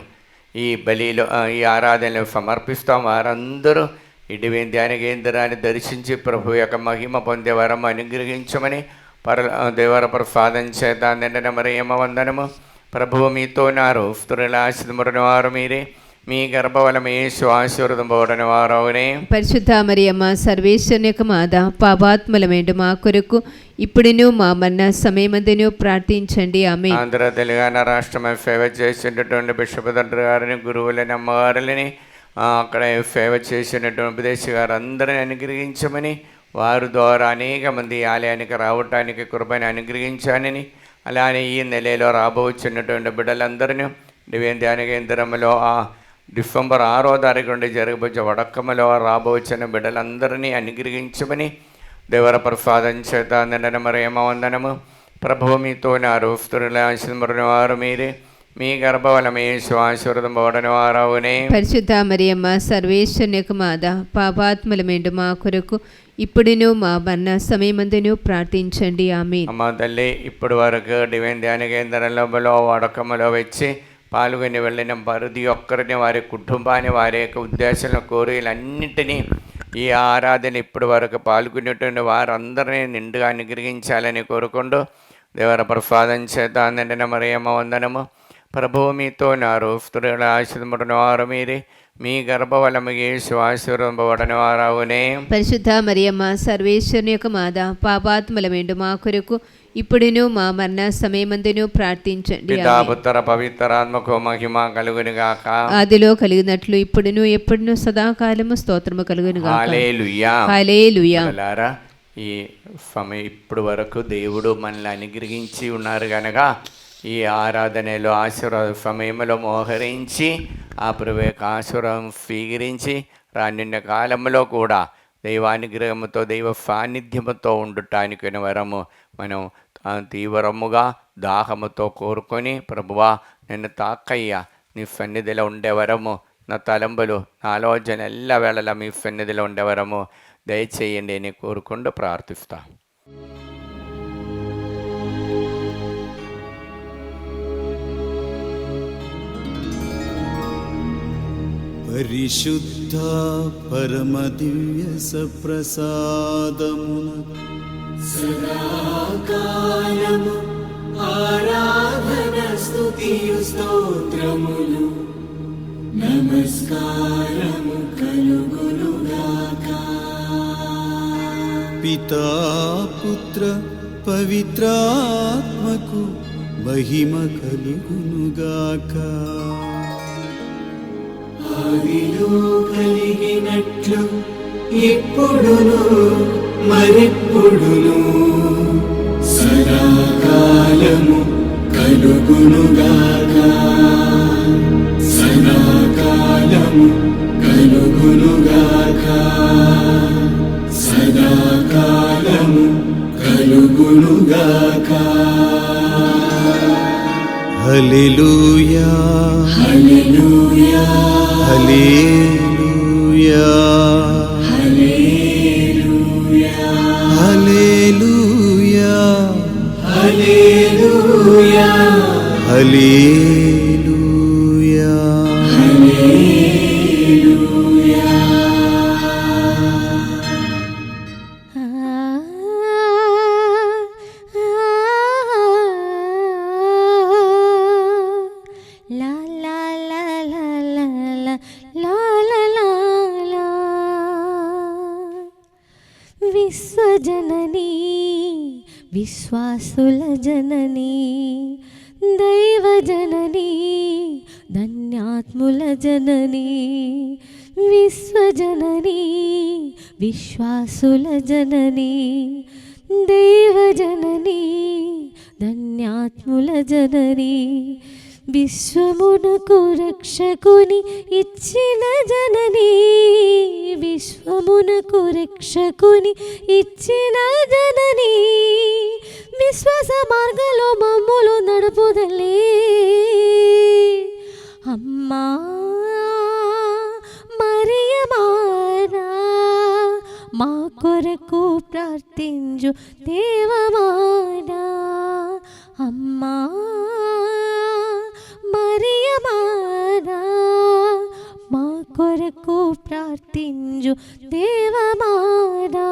ఈ బలిలో ఈ ఆరాధనలు సమర్పిస్తాం. వారందరూ ఇటువేం ధ్యాన కేంద్రాన్ని దర్శించి ప్రభు యొక్క మహిమ పొందే వరం అనుగ్రహించమని దేవర ప్రసాదం చేత నిండిన మరియమ్మ వందనము. ప్రభువు మీతో ఉన్నారు. స్త్రీల ఆశీర్వదింపబడిన వారు మీరే, మీ గర్భఫలము యేసు ఆశీర్వదింపబడిన వారవునే.
పరిశుద్ధ మరియమ్మ సర్వేశ్వరుని యొక్క మాత, పాపాత్ములమేంటి మా కొరకు ఇప్పుడును మా మరణ సమయమందును ప్రార్థించండి. ఆమేన్.
ఆంధ్ర తెలంగాణ రాష్ట్రం సేవ చేసినటువంటి బిషప్ తండ్రి గారిని, గురువులని, అమ్మగారులని, అక్కడ సేవ చేసినటువంటి ఉపదేశి గారు అందరిని అనుగ్రహించమని, వారి ద్వారా అనేక మంది ఆలయానికి రావటానికి కృపని అనుగ్రహించానని, అలానే ఈ నెలలో రాబోచున్నటువంటి బిడ్డలందరినీ డివైన్ ధ్యాన కేంద్రంలో డిసెంబర్ 6వ తారీఖు నుండి జరగబోయే వడక్కమలో రాబోచిన బిడ్డలందరినీ అనుగ్రహించమని దేవర ప్రసాదం చేత నిండిన మరియమ్మ వందనము. ప్రభువు మీతో ఉన్నారు. స్త్రీల ఆశీర్వదింపబడిన వారు మీరే, మీ గర్భఫలము యేసు ఆశీర్వదింపబడిన వారవునే.
పరిశుద్ధ మరియమ్మ సర్వేశ్వరుని యొక్క మాత, పాపాత్ములమేంటి మా కొరకు ఇప్పుడును మా మరణ సమయమందును ప్రార్థించండి. ఆమేన్.
అమ్మ తల్లి, ఇప్పుడు వరకు డివైన్ ధ్యాన కేంద్రంలో వడకమ్మలో వచ్చి పాల్గొని వెళ్ళిన ప్రతి ఒక్కరిని, వారి కుటుంబాన్ని, వారి యొక్క ఉద్దేశాలను, కోరికలన్నింటినీ ఈ ఆరాధన ఇప్పటి వరకు పాల్గొనేటువంటి వారందరినీ నిండుగా అనుగ్రహించాలని కోరుకుంటూ దేవర ప్రసాదం చేత నిండిన మరియమ్మ వందనము. ప్రభువు మీతో ఉన్నారు. స్త్రీల ఆశీర్వదింపబడిన వారు మీరే, మీ గర్భఫలము యేసు ఆశీర్వదింపబడిన వారవునే.
పరిశుద్ధ మరియమ్మ సర్వేశ్వరుని యొక్క మాత, పాపాత్ములమేంటి మా కొరకు ఇప్పుడును మా మరణ సమయమందును ప్రార్థించండి.
పితా పుత్ర పవిత్రాత్మకు మహిమ కలుగును గాక.
ఆదిలో కలిగినట్లు ఇప్పుడును ఎప్పుడును సదాకాలము స్తోత్రము కలుగును గాక.
హల్లెలూయా.
హల్లెలూయా.
ఈ సమయం ఇప్పుడు వరకు దేవుడు మనల్ని అనుగ్రహించి ఉన్నారు కనుక ఈ ఆరాధనలో ఆశీర్వాద సమయంలో మోహరించి ఆ ప్రభు యొక్క ఆశీర్వాదం స్వీకరించి రానున్న కాలంలో కూడా దైవానుగ్రహముతో, దైవ సాన్నిధ్యముతో ఉండటానికి వరము మనం తీవ్రముగా దాహముతో కోరుకొని, ప్రభువా నిన్ను తాకయ్యా, నీ సన్నిధిలో ఉండేవరము, నా తలంబులు, నా ఆలోచన ఎల్ల వేళలా మీ సన్నిధిలో ఉండేవరము దయచేయండి అని కోరుకుంటూ ప్రార్థిస్తా.
పరిశుద్ధ పరమ దివ్య సప్రసాదమున సదాకాలము ఆరాధన స్తుతియు స్తోత్రములు నమస్కారము కలుగునుగాక. పితా పుత్ర పవిత్రాత్మకు మహిమ కలుగునుగాక. ఆదిలో కలిగినట్లు ఇప్పుడును మరెప్పుడును సదాకాలము కలుగునుగాక. సదాకాలము కలుగునుగాక. సదాకాలము కలుగునుగాక. హల్లెలూయా హల్లెలూయా హల్లెలూయా హల్లెలూయా హల్లెలూయా హల్లెలూయా హల్లెలూయా హల్లెలూయా.
లా లా లా లా లా లా లా లా లా లా. విశ్వజననీ విశ్వాసుల జననీ దైవజననీ ధన్యాత్ముల జననీ. విశ్వజననీ విశ్వాసుల జననీ దైవజననీ ధన్యాత్ముల జననీ. విశ్వమునకు రక్షకుని ఇచ్చిన జననీ. విశ్వమునకు రక్షకుని ఇచ్చిన జననీ. విశ్వాస మార్గంలో మమ్ములు నడుపుదలే అమ్మా మరియమానా. మా కొరకు ప్రార్థించు దేవమానా. అమ్మా మరియమానా. మా కొరకు ప్రార్థించు దేవమానా.